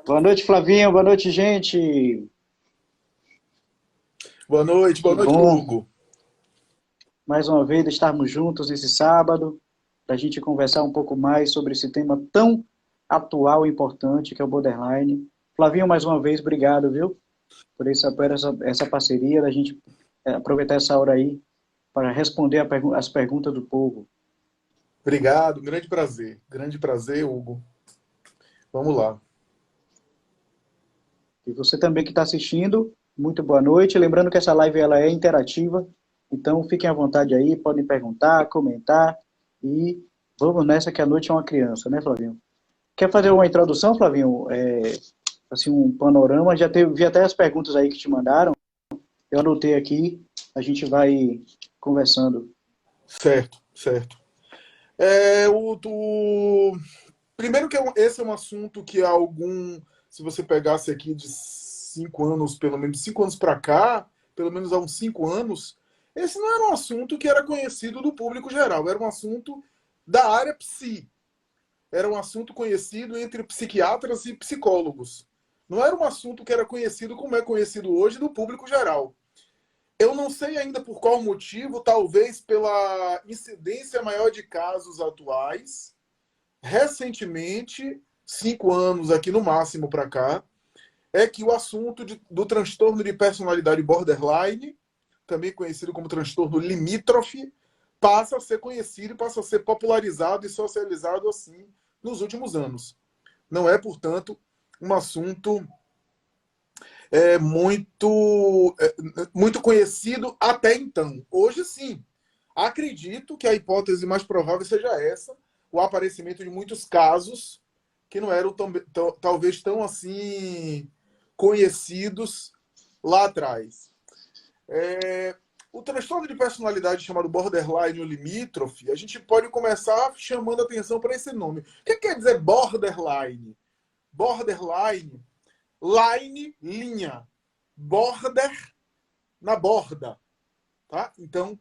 Boa noite, Flavinho. Boa noite, gente. Boa Que noite, bom, Hugo. mais uma vez, estarmos juntos esse sábado, para a gente conversar um pouco mais sobre esse tema tão atual e importante que é o borderline. Flavinho, mais uma vez, obrigado, viu? Por essa parceria, da gente aproveitar essa hora aí para responder as perguntas do povo. Obrigado, grande prazer. Grande prazer, Hugo. Vamos lá. E você também que está assistindo, muito boa noite. Lembrando que essa live ela é interativa, então fiquem à vontade aí, podem perguntar, comentar e vamos nessa que a noite é uma criança, né, Flavinho? Quer fazer uma introdução, Flavinho? Assim, um panorama, vi até as perguntas aí que te mandaram, eu anotei aqui, a gente vai conversando. Certo, certo. Primeiro que esse é um assunto que se você pegasse aqui de 5 anos, pelo menos 5 anos para cá, pelo menos há uns 5 anos, esse não era um assunto que era conhecido do público geral, era um assunto da área psi. Era um assunto conhecido entre psiquiatras e psicólogos. Não era um assunto que era conhecido como é conhecido hoje do público geral. Eu não sei ainda por qual motivo, talvez pela incidência maior de casos atuais. Recentemente, 5 anos aqui no máximo para cá, é que o assunto do transtorno de personalidade borderline, também conhecido como transtorno limítrofe, passa a ser conhecido e passa a ser popularizado e socializado assim nos últimos anos. Não é, portanto, um assunto muito conhecido até então. Hoje, sim. Acredito que a hipótese mais provável seja essa, o aparecimento de muitos casos que não eram talvez tão assim conhecidos lá atrás. O transtorno de personalidade chamado borderline ou limítrofe, a gente pode começar chamando atenção para esse nome. O que quer dizer borderline? Borderline, line, linha. Border, na borda. Tá? Então,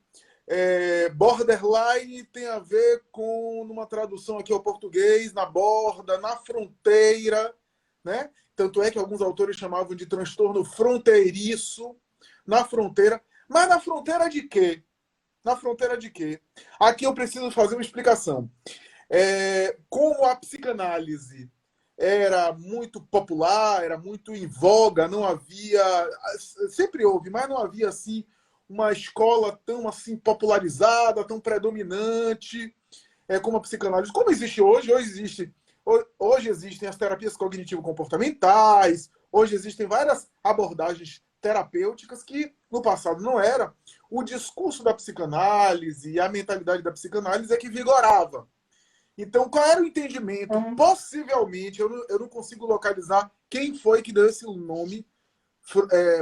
borderline tem a ver com, numa tradução aqui ao português, na borda, na fronteira, né? Tanto é que alguns autores chamavam de transtorno fronteiriço, na fronteira. Mas na fronteira de quê? Na fronteira de quê? Aqui eu preciso fazer uma explicação. Como a psicanálise era muito popular, era muito em voga, não havia, sempre houve, mas não havia assim uma escola tão assim popularizada, tão predominante como a psicanálise. Como existe hoje? Hoje existem as terapias cognitivo-comportamentais, hoje existem várias abordagens terapêuticas que no passado não era. O discurso da psicanálise e a mentalidade da psicanálise é que vigorava. Então, qual era o entendimento? Possivelmente, eu não consigo localizar quem foi que deu esse nome,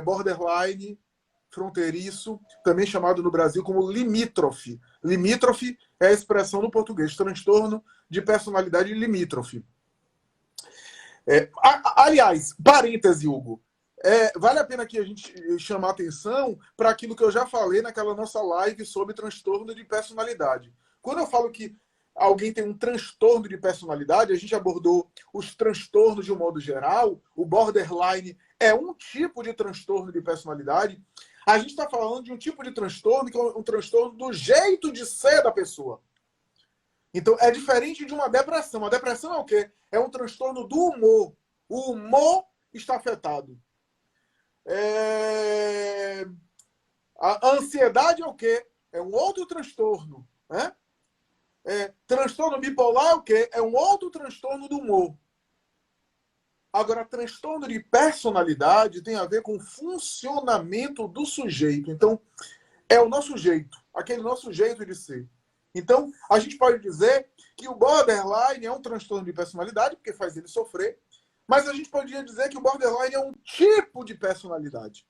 borderline, fronteiriço, também chamado no Brasil como limítrofe. Limítrofe é a expressão no português, transtorno de personalidade limítrofe. Aliás, parêntese, Hugo. Vale a pena aqui a gente chamar atenção para aquilo que eu já falei naquela nossa live sobre transtorno de personalidade. Quando eu falo que alguém tem um transtorno de personalidade, a gente abordou os transtornos de um modo geral, o borderline é um tipo de transtorno de personalidade. A gente está falando de um tipo de transtorno que é um transtorno do jeito de ser da pessoa. Então, é diferente de uma depressão. A depressão é o quê? É um transtorno do humor. O humor está afetado. A ansiedade é o quê? É um outro transtorno. Né? Transtorno bipolar é o quê? É um outro transtorno do humor. Agora, transtorno de personalidade tem a ver com o funcionamento do sujeito. Então, é o nosso jeito, aquele nosso jeito de ser. Então, a gente pode dizer que o borderline é um transtorno de personalidade, porque faz ele sofrer, mas a gente poderia dizer que o borderline é um tipo de personalidade.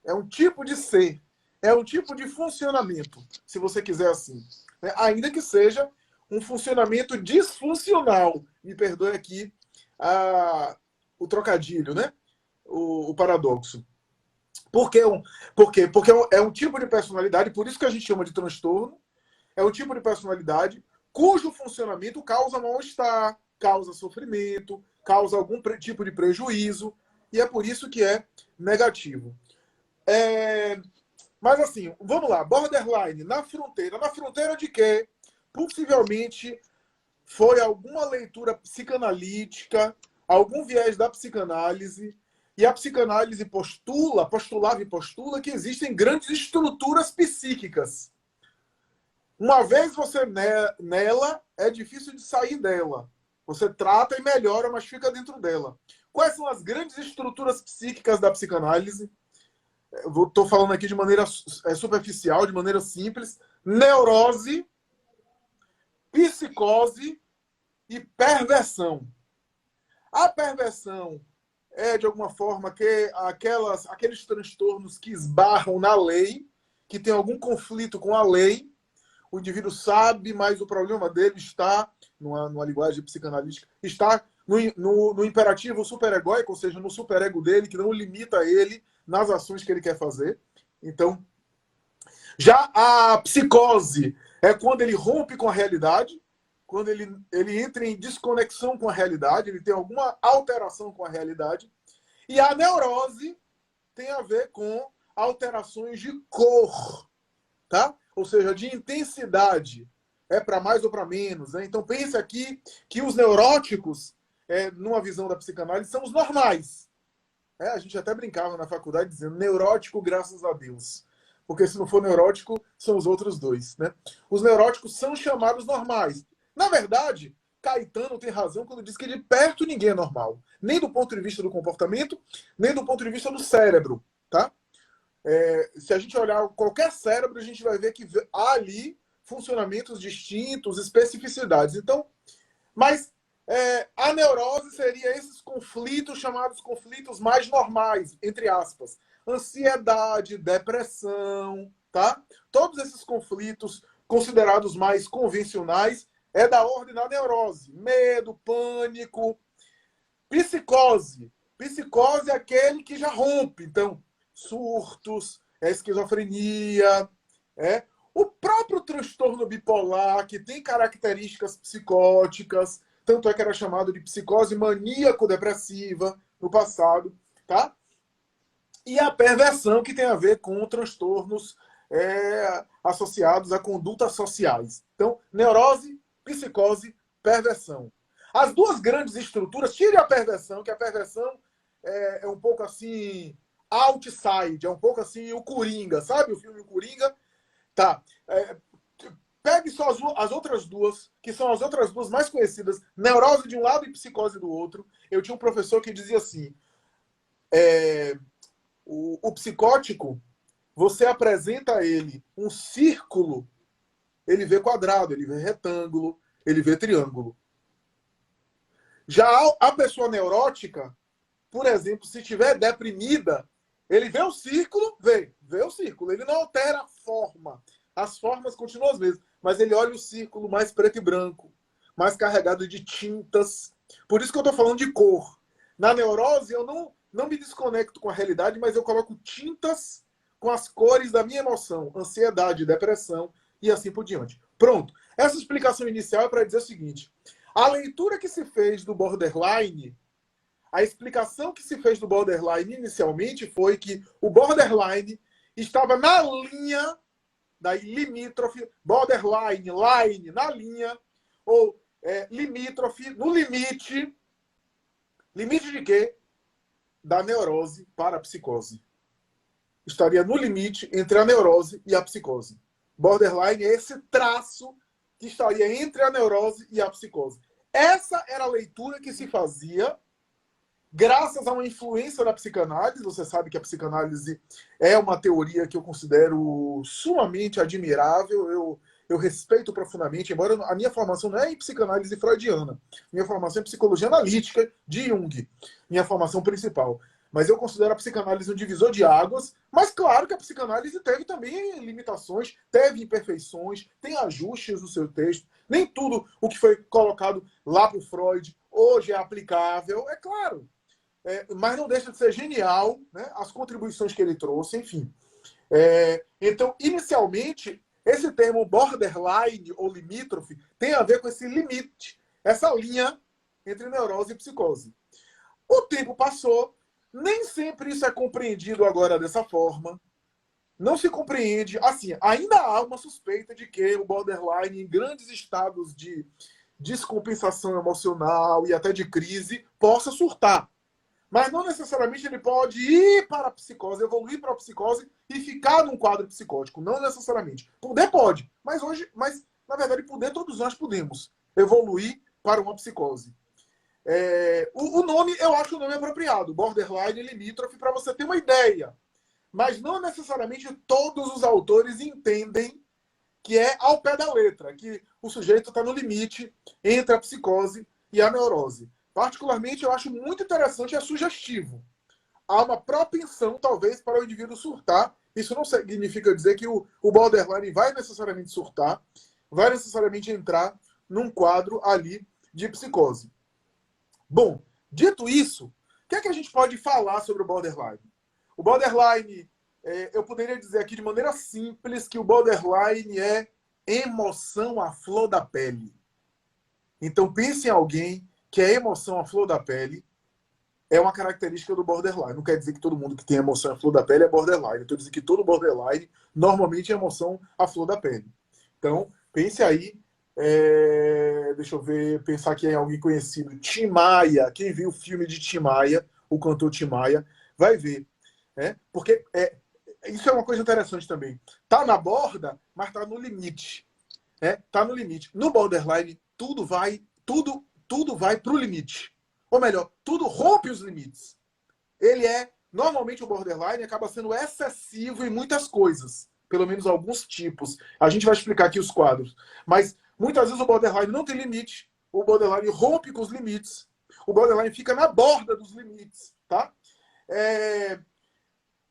É um tipo de ser. É um tipo de funcionamento, se você quiser assim. Ainda que seja um funcionamento disfuncional. Me perdoe aqui o trocadilho, né? O paradoxo. Por quê? Porque é um tipo de personalidade, por isso que a gente chama de transtorno, é um tipo de personalidade cujo funcionamento causa mal-estar, causa sofrimento, causa algum tipo de prejuízo, e é por isso que é negativo. Mas assim, vamos lá, borderline, na fronteira de quê? Possivelmente foi alguma leitura psicanalítica, algum viés da psicanálise, e a psicanálise postulava e postula que existem grandes estruturas psíquicas. Uma vez você nela, é difícil de sair dela. Você trata e melhora, mas fica dentro dela. Quais são as grandes estruturas psíquicas da psicanálise? Estou falando aqui de maneira superficial, de maneira simples. Neurose, psicose e perversão. A perversão é, de alguma forma, aqueles transtornos que esbarram na lei, que tem algum conflito com a lei. O indivíduo sabe, mas o problema dele está, numa linguagem psicanalítica, está no imperativo superegóico, ou seja, no superego dele, que não limita ele nas ações que ele quer fazer. Então, já a psicose é quando ele rompe com a realidade, quando ele entra em desconexão com a realidade, ele tem alguma alteração com a realidade. E a neurose tem a ver com alterações de cor, tá? Ou seja, de intensidade. É para mais ou para menos, né? Então pense aqui que os neuróticos, numa visão da psicanálise, são os normais. A gente até brincava na faculdade dizendo neurótico, graças a Deus. Porque se não for neurótico, são os outros dois, né? Os neuróticos são chamados normais. Na verdade, Caetano tem razão quando diz que de perto ninguém é normal. Nem do ponto de vista do comportamento, nem do ponto de vista do cérebro, tá? Se a gente olhar qualquer cérebro, a gente vai ver que há ali funcionamentos distintos, especificidades. Então, mas a neurose seria esses conflitos chamados conflitos mais normais, entre aspas. Ansiedade, depressão, tá? Todos esses conflitos considerados mais convencionais é da ordem da neurose. Medo, pânico, psicose. Psicose é aquele que já rompe. Então, surtos, esquizofrenia, o próprio transtorno bipolar, que tem características psicóticas, tanto é que era chamado de psicose maníaco-depressiva no passado, tá? E a perversão, que tem a ver com transtornos associados a condutas sociais. Então, neurose, psicose, perversão. As duas grandes estruturas, tire a perversão, que a perversão é um pouco assim, outside, é um pouco assim, o Coringa, sabe o filme O Coringa? Tá. Pegue só as outras duas, que são as outras duas mais conhecidas, neurose de um lado e psicose do outro. Eu tinha um professor que dizia assim, o psicótico, você apresenta a ele um círculo, ele vê quadrado, ele vê retângulo, ele vê triângulo. Já a pessoa neurótica, por exemplo, se estiver deprimida, ele vê o círculo, vê o círculo. Ele não altera a forma. As formas continuam as mesmas. Mas ele olha o círculo mais preto e branco, mais carregado de tintas. Por isso que eu estou falando de cor. Na neurose, eu não me desconecto com a realidade, mas eu coloco tintas com as cores da minha emoção. Ansiedade, depressão e assim por diante. Pronto. Essa explicação inicial é para dizer o seguinte. A leitura que se fez do borderline, a explicação que se fez do borderline inicialmente foi que o borderline estava na linha, daí limítrofe, borderline, line, na linha, ou limítrofe, no limite. Limite de quê? Da neurose para a psicose. Estaria no limite entre a neurose e a psicose. Borderline é esse traço que estaria entre a neurose e a psicose. Essa era a leitura que se fazia graças a uma influência da psicanálise. Você sabe que a psicanálise é uma teoria que eu considero sumamente admirável. Eu respeito profundamente, embora a minha formação não é em psicanálise freudiana. Minha formação é em psicologia analítica de Jung, minha formação principal. Mas eu considero a psicanálise um divisor de águas. Mas claro que a psicanálise teve também limitações, teve imperfeições, tem ajustes no seu texto. Nem tudo o que foi colocado lá para o Freud hoje é aplicável, é claro. Mas não deixa de ser genial, né, as contribuições que ele trouxe, enfim. Então, inicialmente, esse termo borderline ou limítrofe tem a ver com esse limite, essa linha entre neurose e psicose. O tempo passou, nem sempre isso é compreendido agora dessa forma. Não se compreende. Assim, ainda há uma suspeita de que o borderline, em grandes estados de descompensação emocional e até de crise, possa surtar. Mas não necessariamente ele pode ir para a psicose, evoluir para a psicose e ficar num quadro psicótico. Não necessariamente. Poder pode, mas na verdade, poder todos nós podemos evoluir para uma psicose. O nome, eu acho o nome apropriado, borderline limítrofe, para você ter uma ideia. Mas não necessariamente todos os autores entendem que é ao pé da letra, que o sujeito está no limite entre a psicose e a neurose. Particularmente, eu acho muito interessante e é sugestivo. Há uma propensão, talvez, para o indivíduo surtar. Isso não significa dizer que o borderline vai necessariamente surtar, vai necessariamente entrar num quadro ali de psicose. Bom, dito isso, o que é que a gente pode falar sobre o borderline? O borderline, eu poderia dizer aqui de maneira simples que o borderline é emoção à flor da pele. Então, pense em alguém que é emoção à flor da pele, é uma característica do borderline. Não quer dizer que todo mundo que tem emoção à flor da pele é borderline. Eu estou dizendo que todo borderline normalmente é emoção à flor da pele. Então, pense aí. Deixa eu ver, pensar aqui em alguém conhecido. Tim Maia. Quem viu o filme de Tim Maia, o cantor Tim Maia, vai ver. Porque isso é uma coisa interessante também. Tá na borda, mas tá no limite. Tá no limite. No borderline, tudo vai para o limite. Ou melhor, tudo rompe os limites. Normalmente o borderline acaba sendo excessivo em muitas coisas. Pelo menos alguns tipos. A gente vai explicar aqui os quadros. Mas muitas vezes o borderline não tem limite. O borderline rompe com os limites. O borderline fica na borda dos limites. Tá?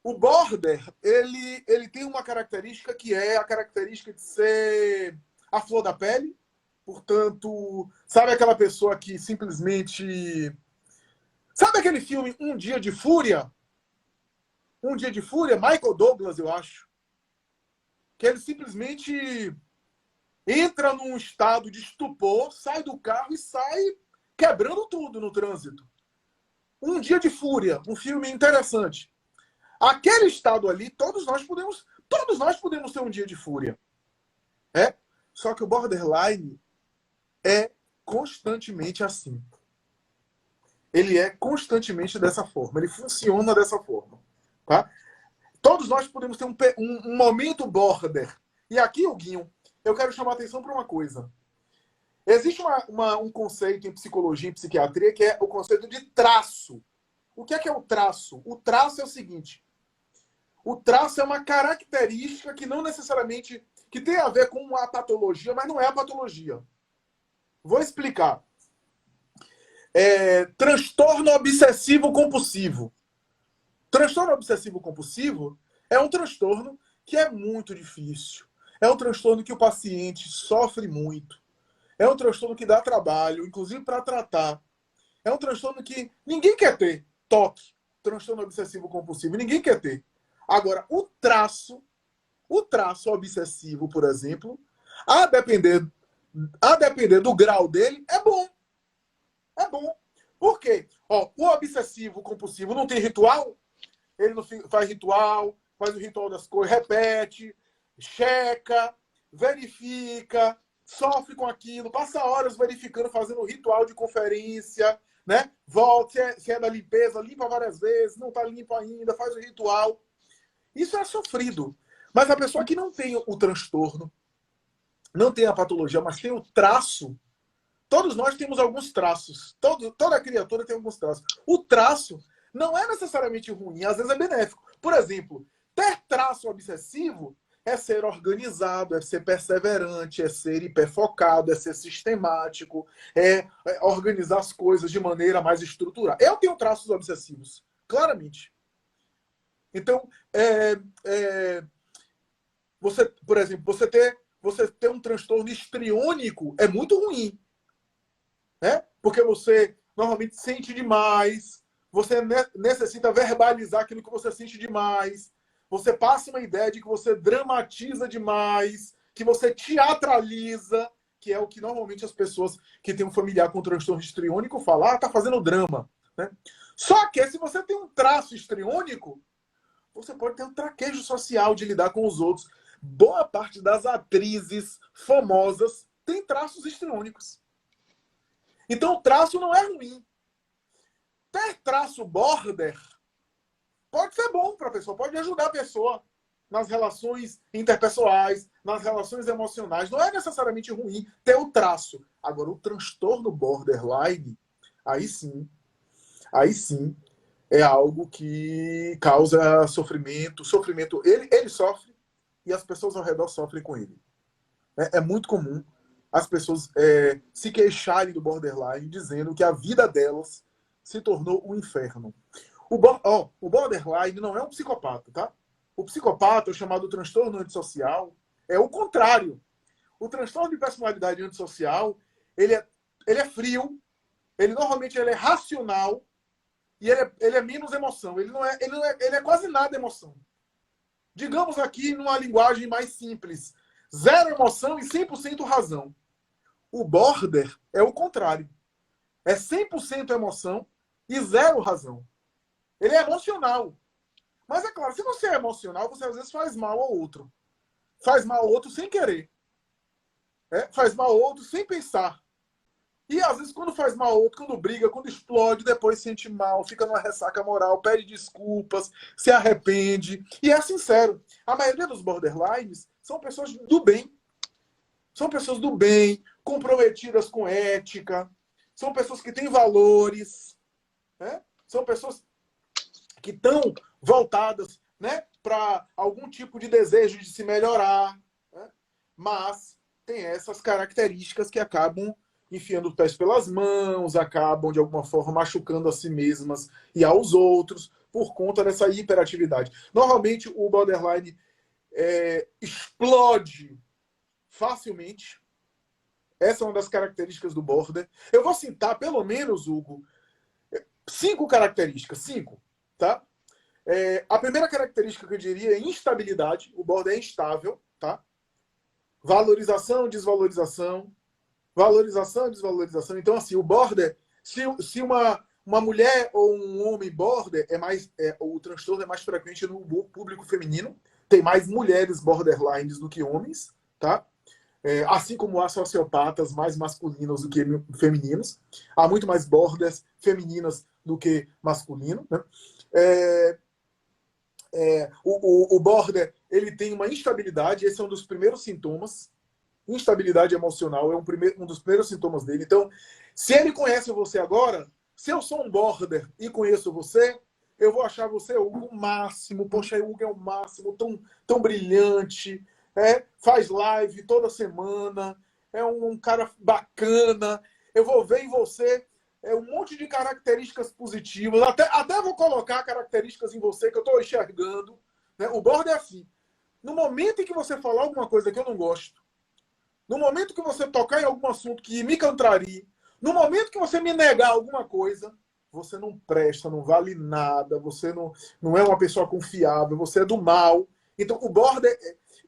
O border, ele tem uma característica que é a característica de ser a flor da pele. Portanto, sabe aquela pessoa que simplesmente... Sabe aquele filme Um Dia de Fúria? Um Dia de Fúria, Michael Douglas, eu acho. Que ele simplesmente entra num estado de estupor, sai do carro e sai quebrando tudo no trânsito. Um Dia de Fúria, um filme interessante. Aquele estado ali, todos nós podemos ter um dia de fúria. Só que o borderline é constantemente assim. Ele é constantemente dessa forma. Ele funciona dessa forma. Tá? Todos nós podemos ter um momento border. E aqui, Huguinho, eu quero chamar a atenção para uma coisa. Existe um conceito em psicologia e psiquiatria que é o conceito de traço. O que é o traço? O traço é o seguinte. O traço é uma característica que não necessariamente... que tem a ver com a patologia, mas não é a patologia. Vou explicar. Transtorno obsessivo compulsivo. Transtorno obsessivo compulsivo é um transtorno que é muito difícil. É um transtorno que o paciente sofre muito. É um transtorno que dá trabalho, inclusive para tratar. É um transtorno que ninguém quer ter. TOC, transtorno obsessivo compulsivo, ninguém quer ter. Agora, o traço obsessivo, por exemplo, a depender do grau dele, é bom. É bom. Por quê? O obsessivo compulsivo não tem ritual, ele não faz ritual, faz o ritual das coisas, repete, checa, verifica, sofre com aquilo, passa horas verificando, fazendo o ritual de conferência, né? Volta, se é da limpeza, limpa várias vezes, não está limpo ainda, faz o ritual. Isso é sofrido. Mas a pessoa que não tem o transtorno, não tem a patologia, mas tem o traço, todos nós temos alguns traços. Toda criatura tem alguns traços. O traço não é necessariamente ruim, às vezes é benéfico. Por exemplo, ter traço obsessivo é ser organizado, é ser perseverante, é ser hiperfocado, é ser sistemático, é organizar as coisas de maneira mais estruturada. Eu tenho traços obsessivos, claramente. Então, você, por exemplo, você ter um transtorno histriônico é muito ruim. Né? Porque você normalmente sente demais, você necessita verbalizar aquilo que você sente demais, você passa uma ideia de que você dramatiza demais, que você teatraliza, que é o que normalmente as pessoas que têm um familiar com transtorno histriônico falam, tá fazendo drama. Né? Só que se você tem um traço histriônico, você pode ter um traquejo social de lidar com os outros. Boa parte das atrizes famosas tem traços histriônicos. Então, o traço não é ruim. Ter traço border pode ser bom para a pessoa, pode ajudar a pessoa nas relações interpessoais, nas relações emocionais. Não é necessariamente ruim ter o traço. Agora, o transtorno borderline, aí sim é algo que causa sofrimento. Sofrimento, ele sofre e as pessoas ao redor sofrem com ele. É muito comum as pessoas se queixarem do borderline, dizendo que a vida delas se tornou um inferno. O borderline não é um psicopata, tá? O psicopata, o chamado transtorno antissocial, é o contrário. O transtorno de personalidade antissocial, ele é frio, normalmente ele é racional e ele é menos emoção. Ele é quase nada emoção. Digamos aqui numa linguagem mais simples, 0 emoção e 100% razão. O border é o contrário. É 100% emoção e 0 razão. Ele é emocional. Mas é claro, se você é emocional, você às vezes faz mal ao outro. Faz mal ao outro sem querer. Faz mal ao outro sem pensar. E às vezes quando faz mal ao outro, quando briga, quando explode, depois sente mal, fica numa ressaca moral, pede desculpas, se arrepende. E é sincero. A maioria dos borderlines são pessoas do bem. São pessoas do bem, comprometidas com ética. São pessoas que têm valores. Né? São pessoas que estão voltadas, né, para algum tipo de desejo de se melhorar. Né? Mas tem essas características que acabam enfiando os pés pelas mãos, acabam, de alguma forma, machucando a si mesmas e aos outros, por conta dessa hiperatividade. Normalmente, o borderline explode facilmente. Essa é uma das características do border. Eu vou citar, pelo menos, Hugo, 5 características. 5, tá? A primeira característica que eu diria é instabilidade. O border é instável, tá? Valorização, desvalorização. Valorização, desvalorização. Então, assim, o border, se uma mulher ou um homem border, o transtorno é mais frequente no público feminino. Tem mais mulheres borderlines do que homens, tá? Assim como há sociopatas mais masculinos do que femininos. Há muito mais borders femininas do que masculino, né? O border, ele tem uma instabilidade, esse é um dos primeiros sintomas. Instabilidade emocional é um dos primeiros sintomas dele. Então, se ele conhece você agora, se eu sou um border e conheço você, eu vou achar você o máximo. Poxa, o Hugo é o máximo, tão brilhante, faz live toda semana, é um cara bacana. Eu vou ver em você um monte de características positivas. Até vou colocar características em você que eu estou enxergando. Né? O border é assim. No momento em que você falar alguma coisa que eu não gosto, no momento que você tocar em algum assunto que me contrarie, no momento que você me negar alguma coisa, você não presta, não vale nada, você não é uma pessoa confiável, você é do mal. Então, o border...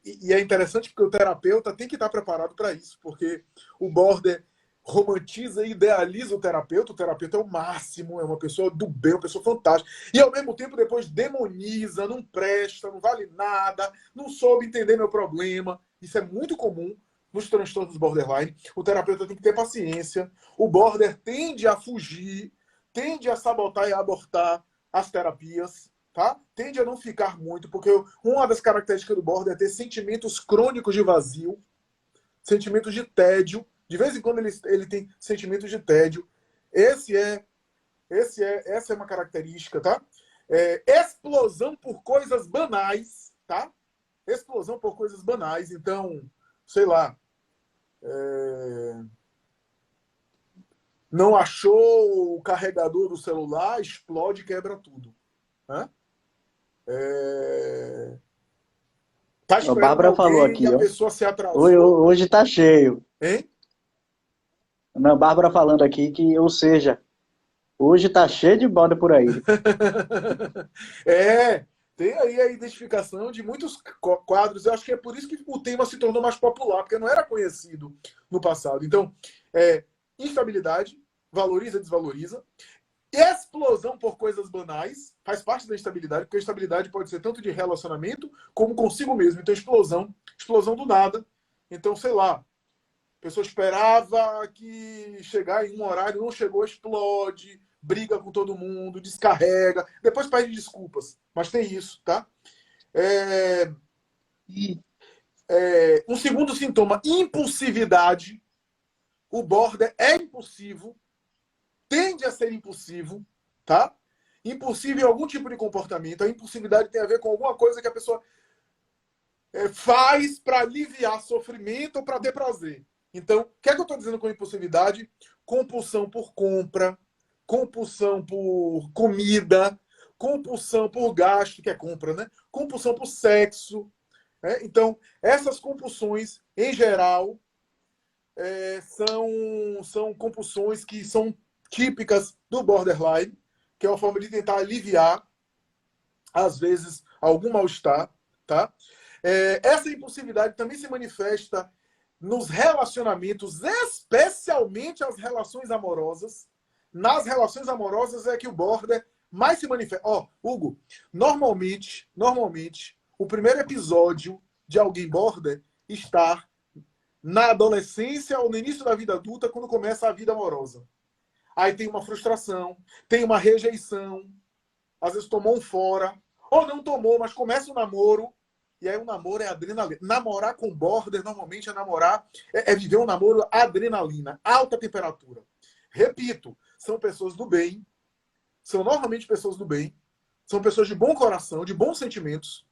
E é interessante porque o terapeuta tem que estar preparado para isso, porque o border romantiza e idealiza o terapeuta é o máximo, é uma pessoa do bem, uma pessoa fantástica. E, ao mesmo tempo, depois demoniza, não presta, não vale nada, não soube entender meu problema. Isso é muito comum nos transtornos borderline. O terapeuta tem que ter paciência. O border tende a fugir, tende a sabotar e a abortar as terapias, tá? Tende a não ficar muito, porque uma das características do border é ter sentimentos crônicos de vazio, sentimentos de tédio. De vez em quando ele tem sentimentos de tédio. Essa é uma característica, tá? Explosão por coisas banais, tá? Explosão por coisas banais. Então, sei lá, não achou o carregador do celular, explode e quebra tudo. Né? Tá A Bárbara falou aqui, e a ó. pessoa se atrasou. Hoje tá cheio. Hein? A Bárbara falando aqui que, ou seja, hoje tá cheio de border por aí. Tem aí a identificação de muitos quadros. Eu acho que é por isso que o tema se tornou mais popular, porque não era conhecido no passado. Então, instabilidade, valoriza, desvaloriza. Explosão por coisas banais, faz parte da instabilidade, porque a instabilidade pode ser tanto de relacionamento como consigo mesmo. Então, explosão do nada. Então, sei lá, a pessoa esperava que chegar em um horário, não chegou, explode, briga com todo mundo, descarrega, depois pede desculpas. Mas tem isso, tá? Um segundo sintoma, impulsividade. O border é impulsivo, tende a ser impulsivo, tá? Impulsivo em algum tipo de comportamento. A impulsividade tem a ver com alguma coisa que a pessoa faz para aliviar sofrimento ou para ter prazer. Então, o que é que eu estou dizendo com impulsividade? Compulsão por compra, compulsão por comida, compulsão por gasto, que é compra, né? Compulsão por sexo. Né? Então, essas compulsões, em geral, são compulsões que são típicas do borderline, que é uma forma de tentar aliviar, às vezes, algum mal-estar. Tá? Essa impulsividade também se manifesta nos relacionamentos, especialmente as relações amorosas. Nas relações amorosas é que o border mais se manifesta. Hugo, normalmente, o primeiro episódio de alguém border está na adolescência ou no início da vida adulta, quando começa a vida amorosa. Aí tem uma frustração, tem uma rejeição, às vezes tomou um fora, ou não tomou, mas começa o namoro, e aí o namoro é adrenalina. Namorar com border, normalmente, é viver um namoro adrenalina, alta temperatura. Repito, são pessoas do bem, são normalmente pessoas do bem, são pessoas de bom coração, de bons sentimentos,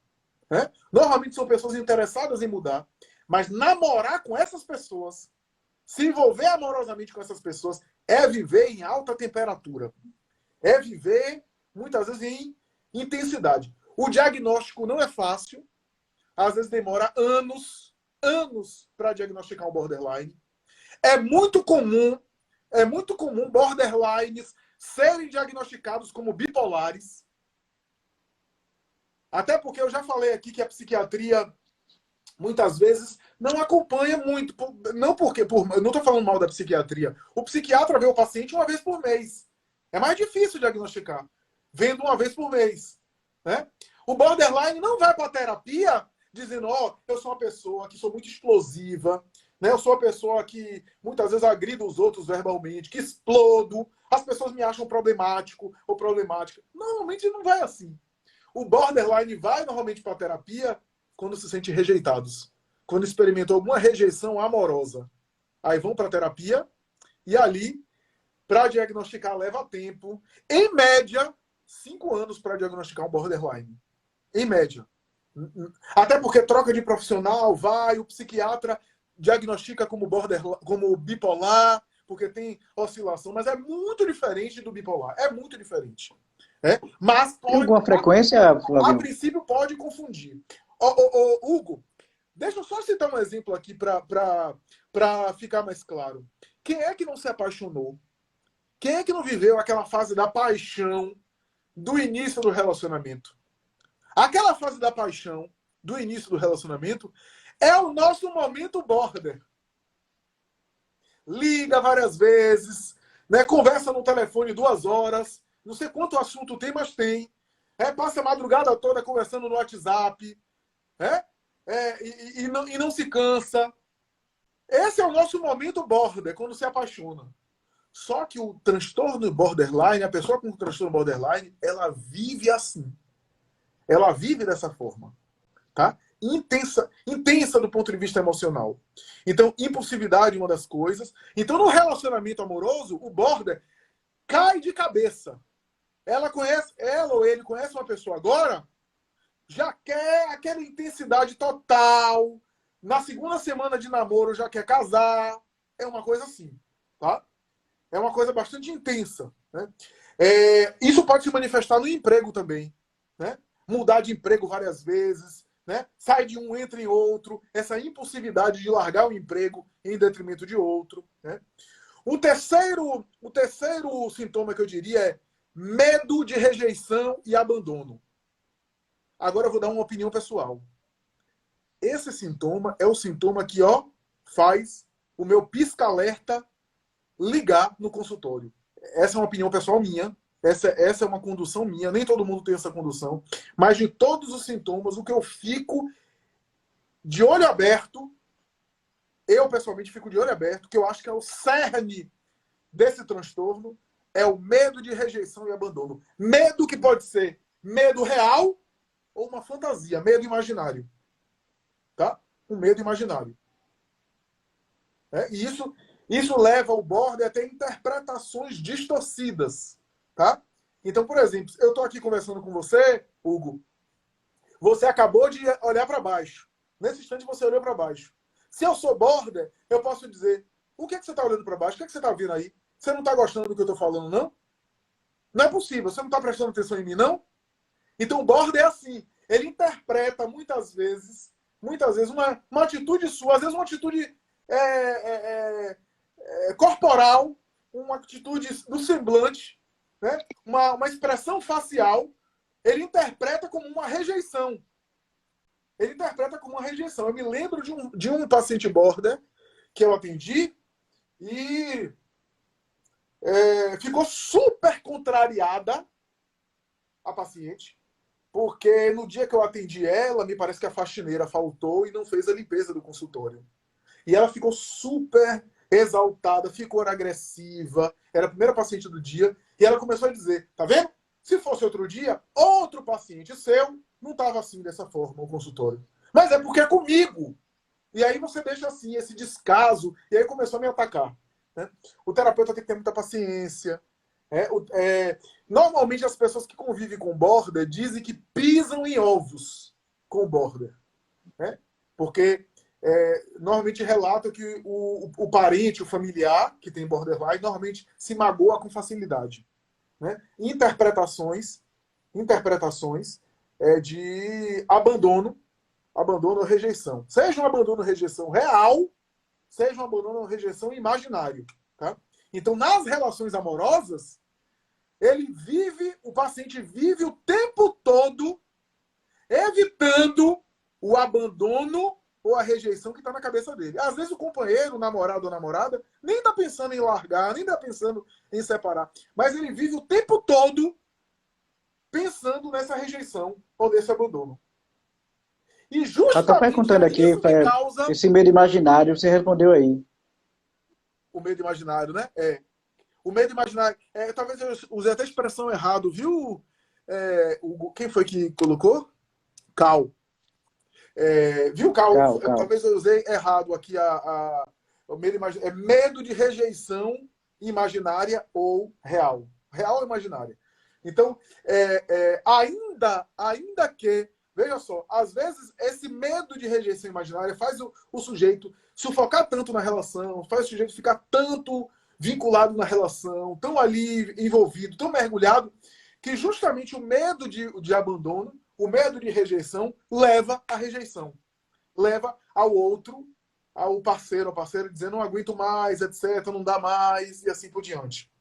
né? Normalmente são pessoas interessadas em mudar, mas namorar com essas pessoas, se envolver amorosamente com essas pessoas, é viver em alta temperatura. É viver, muitas vezes, em intensidade. O diagnóstico não é fácil. Às vezes demora anos para diagnosticar um borderline. É muito comum borderlines serem diagnosticados como bipolares. Até porque eu já falei aqui que a psiquiatria muitas vezes não acompanha muito. Não porque. Eu não estou falando mal da psiquiatria. O psiquiatra vê o paciente uma vez por mês. É mais difícil diagnosticar. Vendo uma vez por mês. Né? O borderline não vai para a terapia dizendo, eu sou uma pessoa que sou muito explosiva, né? Eu sou uma pessoa que muitas vezes agrido os outros verbalmente, que explodo, as pessoas me acham problemático ou problemática. Normalmente não vai assim. O borderline vai normalmente para a terapia quando se sente rejeitados. Quando experimentou alguma rejeição amorosa. Aí vão para a terapia e ali, para diagnosticar, leva tempo. Em média, 5 anos para diagnosticar um borderline. Em média. Até porque troca de profissional, o psiquiatra diagnostica como bipolar, porque tem oscilação, mas é muito diferente do bipolar. É muito diferente. Mas tem alguma frequência, Flavinho? A princípio pode confundir. Hugo, deixa eu só citar um exemplo aqui para ficar mais claro. Quem é que não se apaixonou? Quem é que não viveu aquela fase da paixão do início do relacionamento? Aquela fase da paixão do início do relacionamento é o nosso momento border. Liga várias vezes, né? Conversa no telefone 2 horas, não sei quanto assunto tem, mas tem. Passa a madrugada toda conversando no WhatsApp, e não se cansa. Esse é o nosso momento border, quando se apaixona. Só que o transtorno borderline, a pessoa com transtorno borderline, ela vive assim. Ela vive dessa forma. Tá? Intensa do ponto de vista emocional. Então, impulsividade é uma das coisas. Então, no relacionamento amoroso, o border cai de cabeça. Ela ou ele conhece uma pessoa agora, já quer aquela intensidade total. Na segunda semana de namoro já quer casar. É uma coisa assim, tá? É uma coisa bastante intensa. Né? Isso pode se manifestar no emprego também. Né? Mudar de emprego várias vezes. Né? Sai de um, entra em outro. Essa impulsividade de largar o emprego em detrimento de outro. Né? O terceiro sintoma que eu diria é medo de rejeição e abandono. Agora eu vou dar uma opinião pessoal. Esse sintoma é o sintoma que, faz o meu pisca-alerta ligar no consultório. Essa é uma opinião pessoal minha. Essa é uma condução minha. Nem todo mundo tem essa condução. Mas de todos os sintomas, o que eu fico de olho aberto, eu pessoalmente fico de olho aberto, que eu acho que é o cerne desse transtorno, é o medo de rejeição e abandono. Medo que pode ser medo real ou uma fantasia, medo imaginário. Tá? Um medo imaginário. E isso leva o border a ter interpretações distorcidas. Tá? Então, por exemplo, eu estou aqui conversando com você, Hugo. Você acabou de olhar para baixo. Nesse instante, você olhou para baixo. Se eu sou border, eu posso dizer: o que é que você está olhando para baixo? O que é que você está vendo aí? Você não está gostando do que eu estou falando, não? Não é possível. Você não está prestando atenção em mim, não? Então, o border é assim. Ele interpreta, muitas vezes, uma atitude sua, às vezes uma atitude corporal, uma atitude do semblante, né? Uma expressão facial, ele interpreta como uma rejeição. Ele interpreta como uma rejeição. Eu me lembro de um paciente border que eu atendi e ficou super contrariada a paciente, porque no dia que eu atendi ela, me parece que a faxineira faltou e não fez a limpeza do consultório. E ela ficou super exaltada, ficou agressiva, era a primeira paciente do dia, e ela começou a dizer: tá vendo? Se fosse outro dia, outro paciente seu não estava assim dessa forma, o consultório. Mas é porque é comigo. E aí você deixa assim, esse descaso, e aí começou a me atacar. Né? O terapeuta tem que ter muita paciência. Normalmente as pessoas que convivem com border dizem que pisam em ovos com border. Né? Porque normalmente relata que o parente, o familiar que tem borderline, normalmente se magoa com facilidade. Né? Interpretações de abandono ou rejeição. Seja um abandono ou rejeição real, seja um abandono ou rejeição imaginário. Tá? Então, nas relações amorosas, o paciente vive o tempo todo evitando o abandono ou a rejeição que está na cabeça dele. Às vezes o companheiro, o namorado ou namorada, nem está pensando em largar, nem está pensando em separar. Mas ele vive o tempo todo pensando nessa rejeição ou nesse abandono. E justamente estou perguntando aqui, isso que causa... esse medo imaginário, você respondeu aí. O medo imaginário, né? O medo imaginário... talvez eu usei até a expressão errado, viu? Quem foi que colocou? Cal. Viu, Cal? Talvez eu usei errado aqui o medo imaginário. É medo de rejeição imaginária ou real. Real ou imaginária. Então, ainda que, veja só, às vezes esse medo de rejeição imaginária faz o sujeito sufocar tanto na relação, faz o sujeito ficar tanto vinculado na relação, tão ali envolvido, tão mergulhado, que justamente o medo de abandono, o medo de rejeição, leva à rejeição. Leva ao outro, ao parceiro, dizendo: não aguento mais, etc., não dá mais, e assim por diante.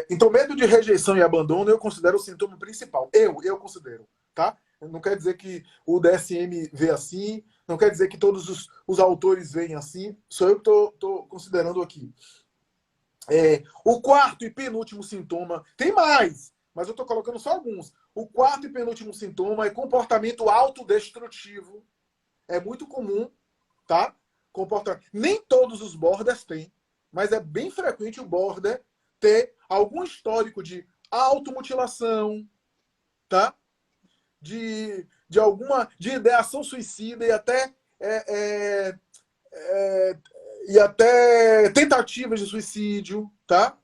Então, medo de rejeição e abandono eu considero o sintoma principal. Eu considero, tá? Não quer dizer que o DSM vê assim, não quer dizer que todos os autores veem assim, sou eu que estou considerando aqui. O quarto e penúltimo sintoma, tem mais, mas eu estou colocando só alguns. O quarto e penúltimo sintoma é comportamento autodestrutivo. É muito comum, tá? Nem todos os borders têm, mas é bem frequente o border ter algum histórico de automutilação, tá? De ideação suicida e até tentativas de suicídio, tá?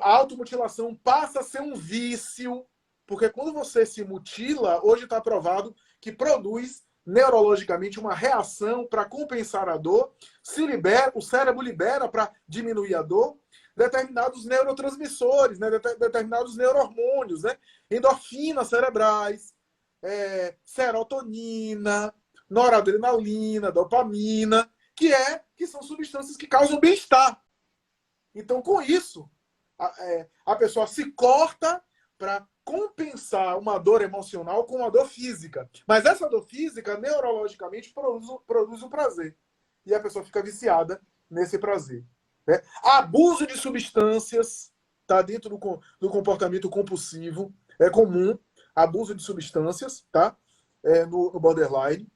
A automutilação passa a ser um vício, porque quando você se mutila, hoje está provado que produz neurologicamente uma reação para compensar a dor, o cérebro libera para diminuir a dor determinados neurotransmissores, né? Determinados neurohormônios, né? Endorfinas cerebrais, serotonina, noradrenalina, dopamina, que são substâncias que causam bem-estar. Então, com isso, a pessoa se corta para compensar uma dor emocional com uma dor física. Mas essa dor física, neurologicamente, produz um prazer. E a pessoa fica viciada nesse prazer. Né? Abuso de substâncias está dentro do comportamento compulsivo. É comum abuso de substâncias, tá? No borderline.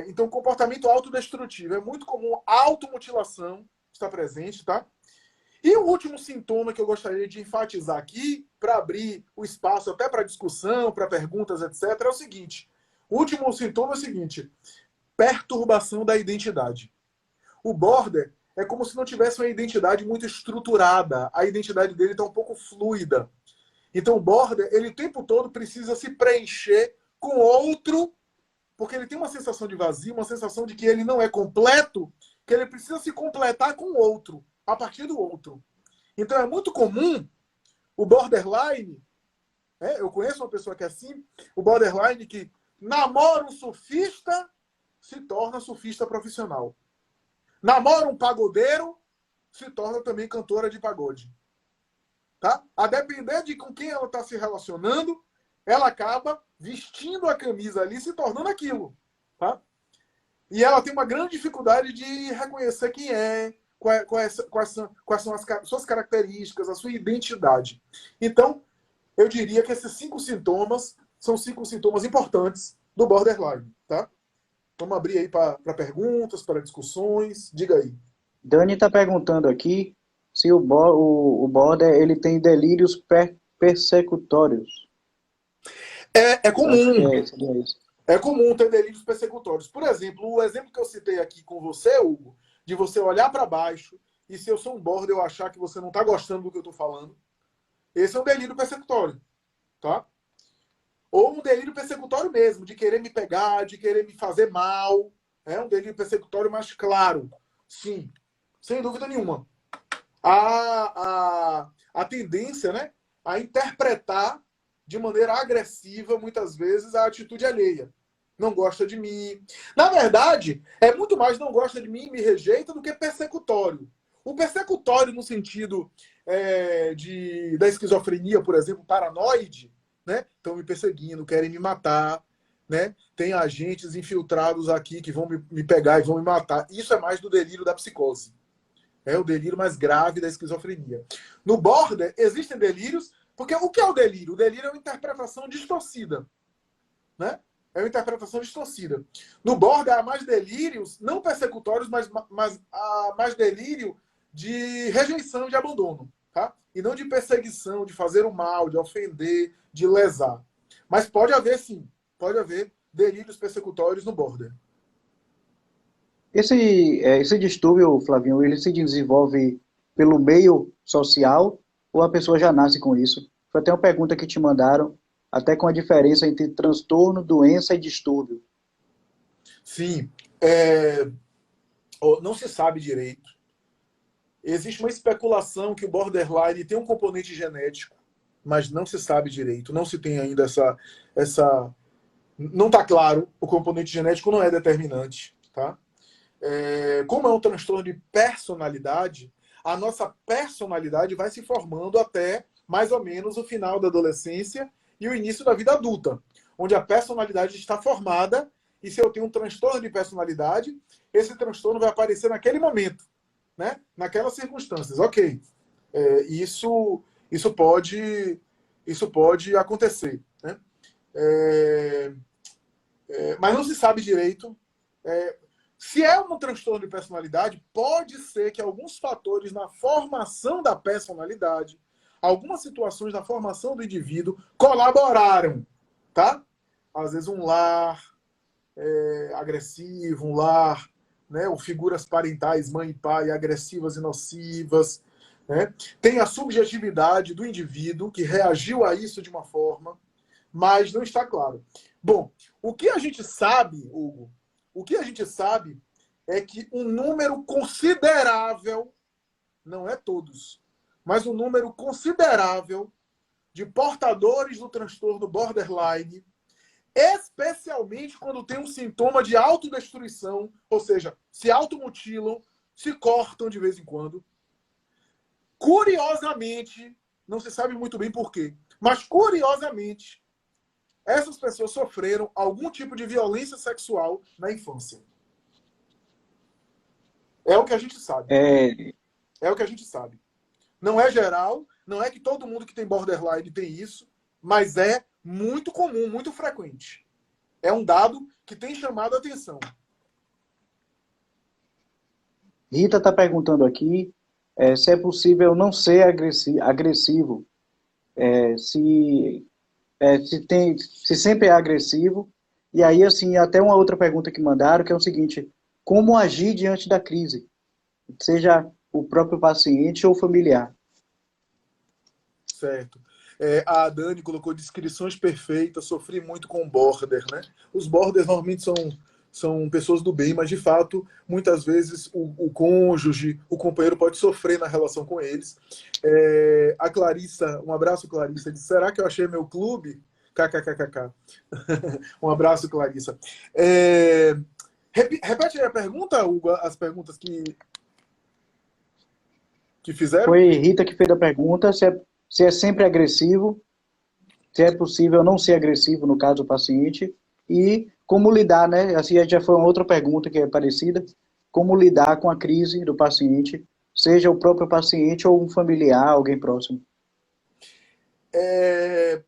Então, comportamento autodestrutivo. É muito comum automutilação está presente, tá? E o último sintoma que eu gostaria de enfatizar aqui, para abrir o espaço até para discussão, para perguntas, etc., é o seguinte. O último sintoma é o seguinte: perturbação da identidade. O border é como se não tivesse uma identidade muito estruturada. A identidade dele está um pouco fluida. Então, o border, ele o tempo todo precisa se preencher com outro, porque ele tem uma sensação de vazio, uma sensação de que ele não é completo, que ele precisa se completar com o outro, a partir do outro. Então, é muito comum o borderline, eu conheço uma pessoa que é assim, o borderline que namora um surfista, se torna surfista profissional. Namora um pagodeiro, se torna também cantora de pagode. Tá? A depender de com quem ela está se relacionando, ela acaba vestindo a camisa ali, se tornando aquilo. Tá? E ela tem uma grande dificuldade de reconhecer quem é, quais são as suas características, a sua identidade. Então, eu diria que esses 5 sintomas são 5 sintomas importantes do borderline. Tá? Vamos abrir aí para perguntas, para discussões. Diga aí. Dani está perguntando aqui se o border ele tem delírios persecutórios. É comum. Seria isso. É comum ter delírios persecutórios. Por exemplo, o exemplo que eu citei aqui com você, Hugo, de você olhar para baixo e se eu sou um border eu achar que você não está gostando do que eu estou falando, esse é um delírio persecutório. Tá? Ou um delírio persecutório mesmo, de querer me pegar, de querer me fazer mal. É um delírio persecutório mais claro. Sim, sem dúvida nenhuma. A tendência, né, a interpretar de maneira agressiva, muitas vezes, a atitude alheia. Não gosta de mim. Na verdade, é muito mais não gosta de mim, me rejeita, do que persecutório. O persecutório, no sentido da esquizofrenia, por exemplo, paranoide, né? Estão me perseguindo, querem me matar, né? Tem agentes infiltrados aqui que vão me pegar e vão me matar. Isso é mais do delírio da psicose. É o delírio mais grave da esquizofrenia. No border, existem delírios, porque o que é o delírio? O delírio é uma interpretação distorcida. Né? É uma interpretação distorcida. No border, há mais delírios, não persecutórios, mas há mais delírio de rejeição e de abandono. Tá? E não de perseguição, de fazer o mal, de ofender, de lesar. Mas pode haver, sim. Pode haver delírios persecutórios no border. Esse distúrbio, Flavinho, ele se desenvolve pelo meio social ou a pessoa já nasce com isso? Foi até uma pergunta que te mandaram, até com a diferença entre transtorno, doença e distúrbio. Sim. Não se sabe direito. Existe uma especulação que o borderline tem um componente genético, mas não se sabe direito. Não se tem ainda essa... Não está claro, o componente genético não é determinante. Tá? Como é um transtorno de personalidade, a nossa personalidade vai se formando até mais ou menos o final da adolescência e o início da vida adulta, onde a personalidade está formada, e se eu tenho um transtorno de personalidade, esse transtorno vai aparecer naquele momento, né? Naquelas circunstâncias. Ok, isso pode acontecer. Né? Mas não se sabe direito. Se é um transtorno de personalidade, pode ser que alguns fatores na formação da personalidade, algumas situações na formação do indivíduo colaboraram, tá? Às vezes um lar agressivo, um lar, né, ou figuras parentais, mãe e pai, agressivas e nocivas, né? Tem a subjetividade do indivíduo que reagiu a isso de uma forma, mas não está claro. Bom, o que a gente sabe, Hugo, o que a gente sabe é que um número considerável, não é todos, mas um número considerável de portadores do transtorno borderline, especialmente quando tem um sintoma de autodestruição, ou seja, se automutilam, se cortam de vez em quando, curiosamente, não se sabe muito bem por quê. Mas, curiosamente, essas pessoas sofreram algum tipo de violência sexual na infância. É o que a gente sabe. É o que a gente sabe. Não é geral, não é que todo mundo que tem borderline tem isso, mas é muito comum, muito frequente. É um dado que tem chamado a atenção. Rita está perguntando aqui se é possível não ser agressivo, se sempre é agressivo. E aí, assim, até uma outra pergunta que mandaram, que é o seguinte: como agir diante da crise? Seja o próprio paciente ou familiar. Certo. A Dani colocou descrições perfeitas, sofri muito com border, né? Os borders normalmente são pessoas do bem, mas de fato, muitas vezes o cônjuge, o companheiro pode sofrer na relação com eles. A Clarissa, um abraço, Clarissa, disse: será que eu achei meu clube? KKKKK. Um abraço, Clarissa. Repete aí a pergunta, Hugo, as perguntas que fizeram. Foi Rita que fez a pergunta, se é sempre agressivo, se é possível não ser agressivo, no caso do paciente, e como lidar, né? Assim, já foi uma outra pergunta que é parecida, como lidar com a crise do paciente, seja o próprio paciente ou um familiar, alguém próximo.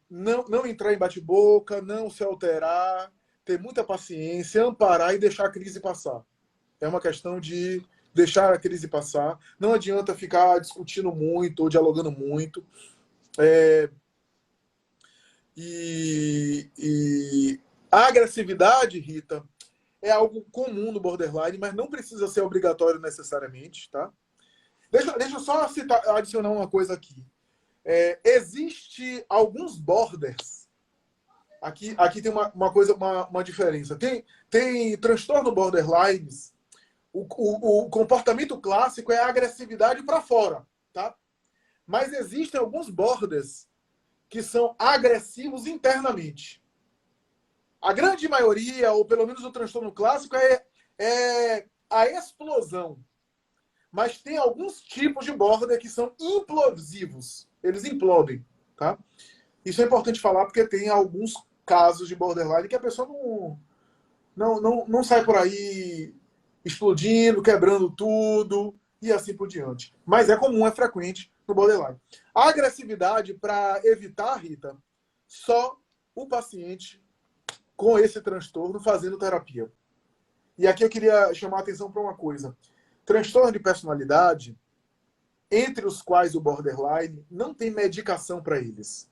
Não entrar em bate-boca, não se alterar, ter muita paciência, amparar e deixar a crise passar. É uma questão de deixar a crise passar. Não adianta ficar discutindo muito ou dialogando muito. E a agressividade, Rita, é algo comum no borderline, mas não precisa ser obrigatório necessariamente, tá? Deixa eu só adicionar uma coisa aqui. Existe alguns borders. Aqui tem uma diferença. Tem transtorno borderlines. O comportamento clássico é a agressividade para fora, tá? Mas existem alguns borders que são agressivos internamente. A grande maioria, ou pelo menos o transtorno clássico, é a explosão. Mas tem alguns tipos de border que são implosivos. Eles implodem, tá? Isso é importante falar porque tem alguns casos de borderline que a pessoa não sai por aí explodindo, quebrando tudo e assim por diante. Mas é comum, é frequente no borderline. A agressividade, para evitar, Rita, só o paciente com esse transtorno fazendo terapia. E aqui eu queria chamar a atenção para uma coisa. Transtorno de personalidade, entre os quais o borderline, não tem medicação para eles.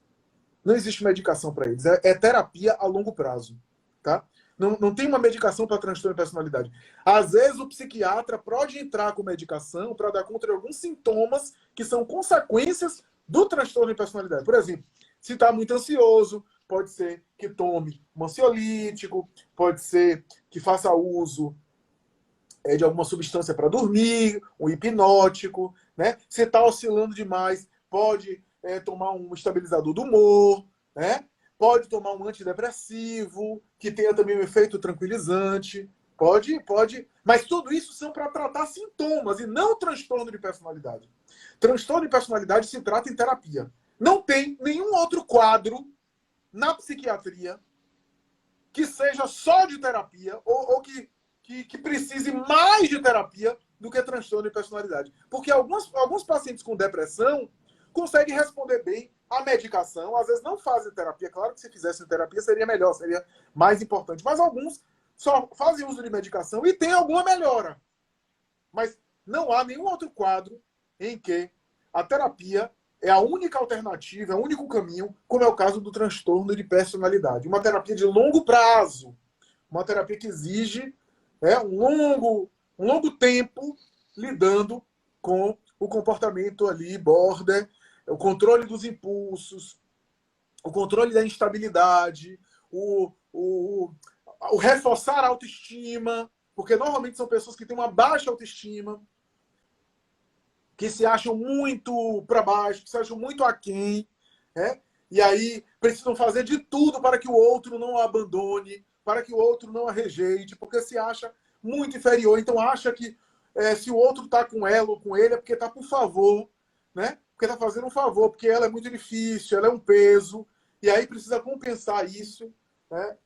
Não existe medicação para eles. É terapia a longo prazo, tá? Não tem uma medicação para transtorno de personalidade. Às vezes o psiquiatra pode entrar com medicação para dar conta de alguns sintomas que são consequências do transtorno de personalidade. Por exemplo, se está muito ansioso, pode ser que tome um ansiolítico, pode ser que faça uso de alguma substância para dormir, um hipnótico, né? Se está oscilando demais, pode tomar um estabilizador do humor, né? Pode tomar um antidepressivo, que tenha também um efeito tranquilizante. Pode. Mas tudo isso são para tratar sintomas e não transtorno de personalidade. Transtorno de personalidade se trata em terapia. Não tem nenhum outro quadro na psiquiatria que seja só de terapia ou que precise mais de terapia do que transtorno de personalidade. Porque alguns pacientes com depressão conseguem responder bem à medicação, às vezes não fazem terapia. Claro que se fizessem terapia seria melhor, seria mais importante. Mas alguns só fazem uso de medicação e tem alguma melhora. Mas não há nenhum outro quadro em que a terapia é a única alternativa, é o único caminho, como é o caso do transtorno de personalidade. Uma terapia de longo prazo, uma terapia que exige um longo tempo lidando com o comportamento ali, border, o controle dos impulsos, o controle da instabilidade, o reforçar a autoestima, porque normalmente são pessoas que têm uma baixa autoestima, que se acham muito para baixo, que se acham muito aquém, né? E aí precisam fazer de tudo para que o outro não a abandone, para que o outro não a rejeite, porque se acha muito inferior. Então acha que se o outro está com ela ou com ele é porque está por favor, né? porque está fazendo um favor, porque ela é muito difícil, ela é um peso, e aí precisa compensar isso, né?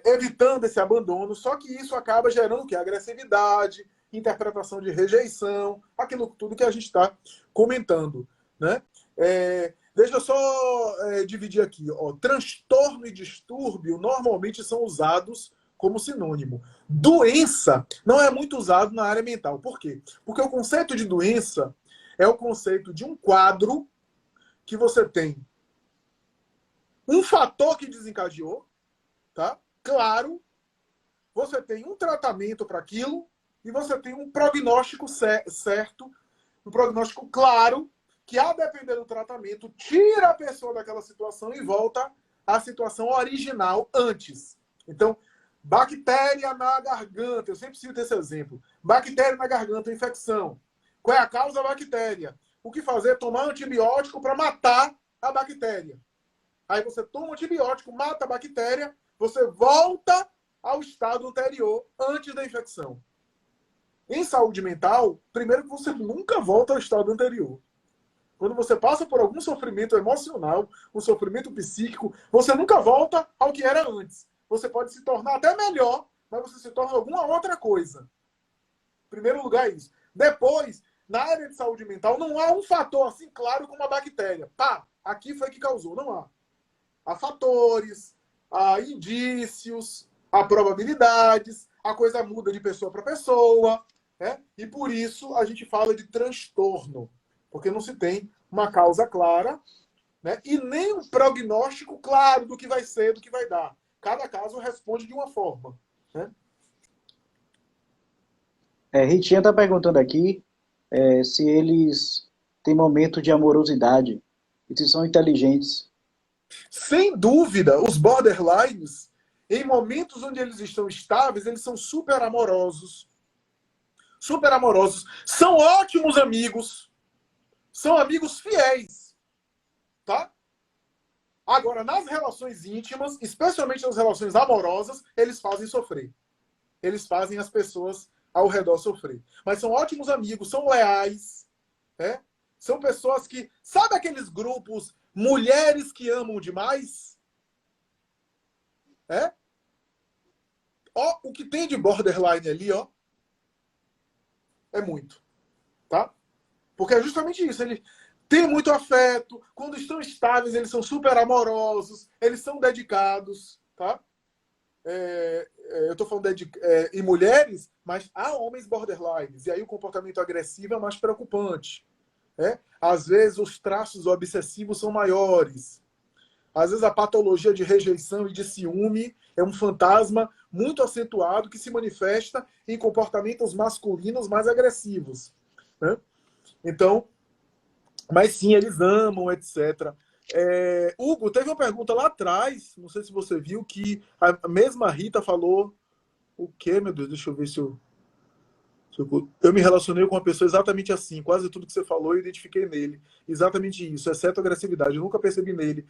Evitando esse abandono, só que isso acaba gerando o quê? Agressividade, interpretação de rejeição, aquilo tudo que a gente está comentando, né? Deixa eu só dividir aqui. Ó. Transtorno e distúrbio normalmente são usados como sinônimo. Doença não é muito usado na área mental. Por quê? Porque o conceito de doença é o conceito de um quadro que você tem um fator que desencadeou, tá? Claro, você tem um tratamento para aquilo e você tem um prognóstico certo, um prognóstico claro, que, a depender do tratamento, tira a pessoa daquela situação e volta à situação original antes. Então, bactéria na garganta, eu sempre cito esse exemplo. Bactéria na garganta, infecção. Qual é a causa da bactéria? O que fazer? Tomar antibiótico para matar a bactéria. Aí você toma um antibiótico, mata a bactéria, você volta ao estado anterior, antes da infecção. Em saúde mental, primeiro que você nunca volta ao estado anterior. Quando você passa por algum sofrimento emocional, um sofrimento psíquico, você nunca volta ao que era antes. Você pode se tornar até melhor, mas você se torna alguma outra coisa. Em primeiro lugar, é isso. Depois, na área de saúde mental, não há um fator assim claro como a bactéria. Pá, aqui foi que causou. Não há. Há fatores, há indícios, há probabilidades, a coisa muda de pessoa para pessoa, né? E por isso a gente fala de transtorno, porque não se tem uma causa clara, né? E nem um prognóstico claro do que vai ser, do que vai dar. Cada caso responde de uma forma, né? Ritinha está perguntando aqui se eles têm momento de amorosidade e se são inteligentes. Sem dúvida, os borderlines, em momentos onde eles estão estáveis, eles são super amorosos. Super amorosos. São ótimos amigos. São amigos fiéis. Tá? Agora, nas relações íntimas, especialmente nas relações amorosas, eles fazem sofrer. Eles fazem as pessoas ao redor sofrer. Mas são ótimos amigos, são leais. Né? São pessoas que... Sabe aqueles grupos mulheres que amam demais? Ó, o que tem de borderline ali, ó, é muito. Tá? Porque é justamente isso. Eles têm muito afeto. Quando estão estáveis, eles são super amorosos. Eles são dedicados. Tá? Eu estou falando em mulheres, mas há homens borderlines. E aí o comportamento agressivo é mais preocupante. Às vezes os traços obsessivos são maiores. Às vezes a patologia de rejeição e de ciúme é um fantasma muito acentuado que se manifesta em comportamentos masculinos mais agressivos. Né? Então, mas sim, eles amam, etc. Hugo, teve uma pergunta lá atrás, não sei se você viu, que a mesma Rita falou o quê, meu Deus? Deixa eu ver se eu me relacionei com uma pessoa exatamente assim. Quase tudo que você falou eu identifiquei nele. Exatamente isso, exceto a agressividade. Eu nunca percebi nele,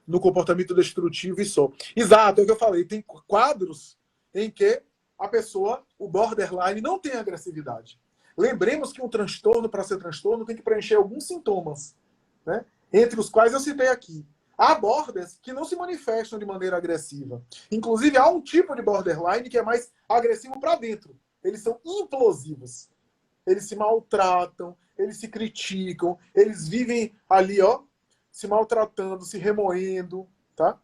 no comportamento destrutivo e só. Exato, é o que eu falei. Tem quadros em que a pessoa, o borderline, não tem agressividade. Lembremos que um transtorno, para ser transtorno, tem que preencher alguns sintomas, né? Entre os quais eu citei aqui. Há borders que não se manifestam de maneira agressiva. Inclusive, há um tipo de borderline que é mais agressivo para dentro. Eles são implosivos. Eles se maltratam, eles se criticam, eles vivem ali, ó, se maltratando, se remoendo, tá?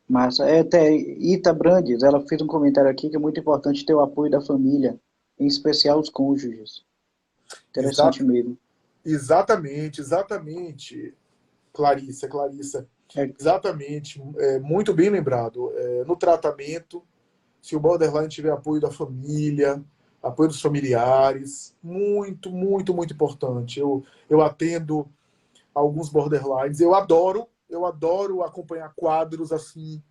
Massa. Até Ita Brandes, ela fez um comentário aqui que é muito importante ter o apoio da família, em especial os cônjuges. Interessante mesmo. Exatamente. Clarissa. Exatamente. Muito bem lembrado. No tratamento, se o borderline tiver apoio da família, apoio dos familiares, muito importante. Eu atendo alguns borderlines. Eu adoro acompanhar quadros assim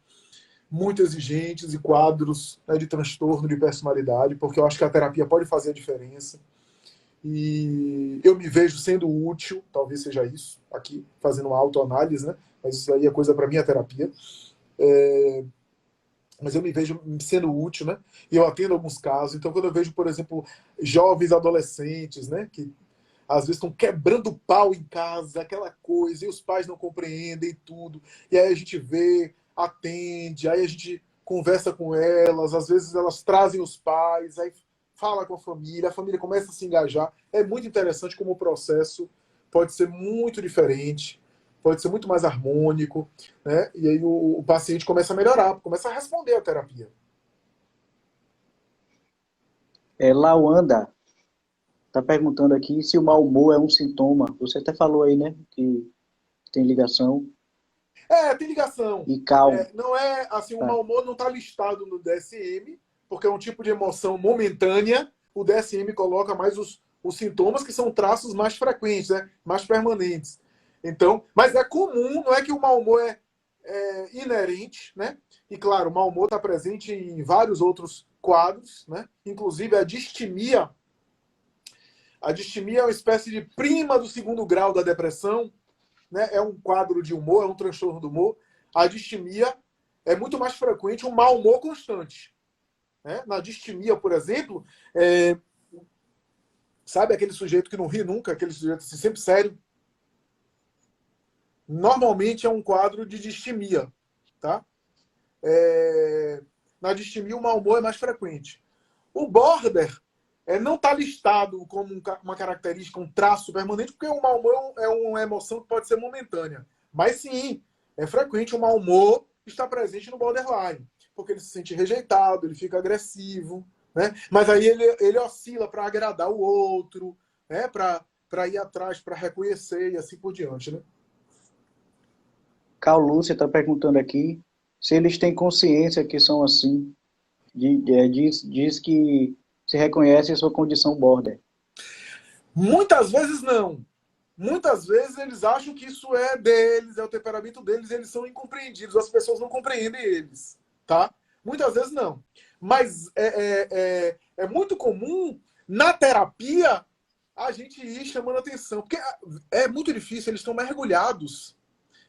muito exigentes e quadros, né, de transtorno de personalidade, porque eu acho que a terapia pode fazer a diferença. E eu me vejo sendo útil, talvez seja isso, aqui, fazendo uma autoanálise, né? Mas isso aí é coisa para minha terapia. Mas eu me vejo sendo útil, né? E eu atendo alguns casos. Então, quando eu vejo, por exemplo, jovens adolescentes, né, que às vezes estão quebrando pau em casa, aquela coisa, e os pais não compreendem tudo. E aí a gente vê, atende, aí a gente conversa com elas, às vezes elas trazem os pais, aí fala com a família começa a se engajar. É muito interessante como o processo pode ser muito diferente, pode ser muito mais harmônico, né? E aí o paciente começa a melhorar, começa a responder à terapia. Lawanda está perguntando aqui se o mau humor é um sintoma. Você até falou aí, né? Que tem ligação. Tem ligação. E calma. Não é assim, o Tá. mau humor não está listado no DSM, porque é um tipo de emoção momentânea. O DSM coloca mais os sintomas que são traços mais frequentes, né? Mais permanentes. Então, mas é comum, não é que o mau humor é inerente, né? E claro, o mau humor está presente em vários outros quadros, né? Inclusive a distimia. A distimia é uma espécie de prima do segundo grau da depressão, né? É um quadro de humor, é um transtorno do humor. A distimia é muito mais frequente um mau humor constante. Né? Na distimia, por exemplo, sabe aquele sujeito que não ri nunca, aquele sujeito assim, sempre sério? Normalmente é um quadro de distimia. Tá? Na distimia, o mau humor é mais frequente. O border não está listado como uma característica, um traço permanente, porque o mau humor é uma emoção que pode ser momentânea. Mas sim, é frequente o mau humor estar presente no borderline, porque ele se sente rejeitado, ele fica agressivo, né? Mas aí ele oscila para agradar o outro, né? Para ir atrás, para reconhecer e assim por diante. Né? Carl Lúcia está perguntando aqui se eles têm consciência que são assim. Diz que se reconhece a sua condição border. Muitas vezes não. Muitas vezes eles acham que isso é deles, é o temperamento deles, eles são incompreendidos, as pessoas não compreendem eles, tá? Muitas vezes não. Mas é muito comum, na terapia, a gente ir chamando atenção, porque é muito difícil, eles estão mergulhados.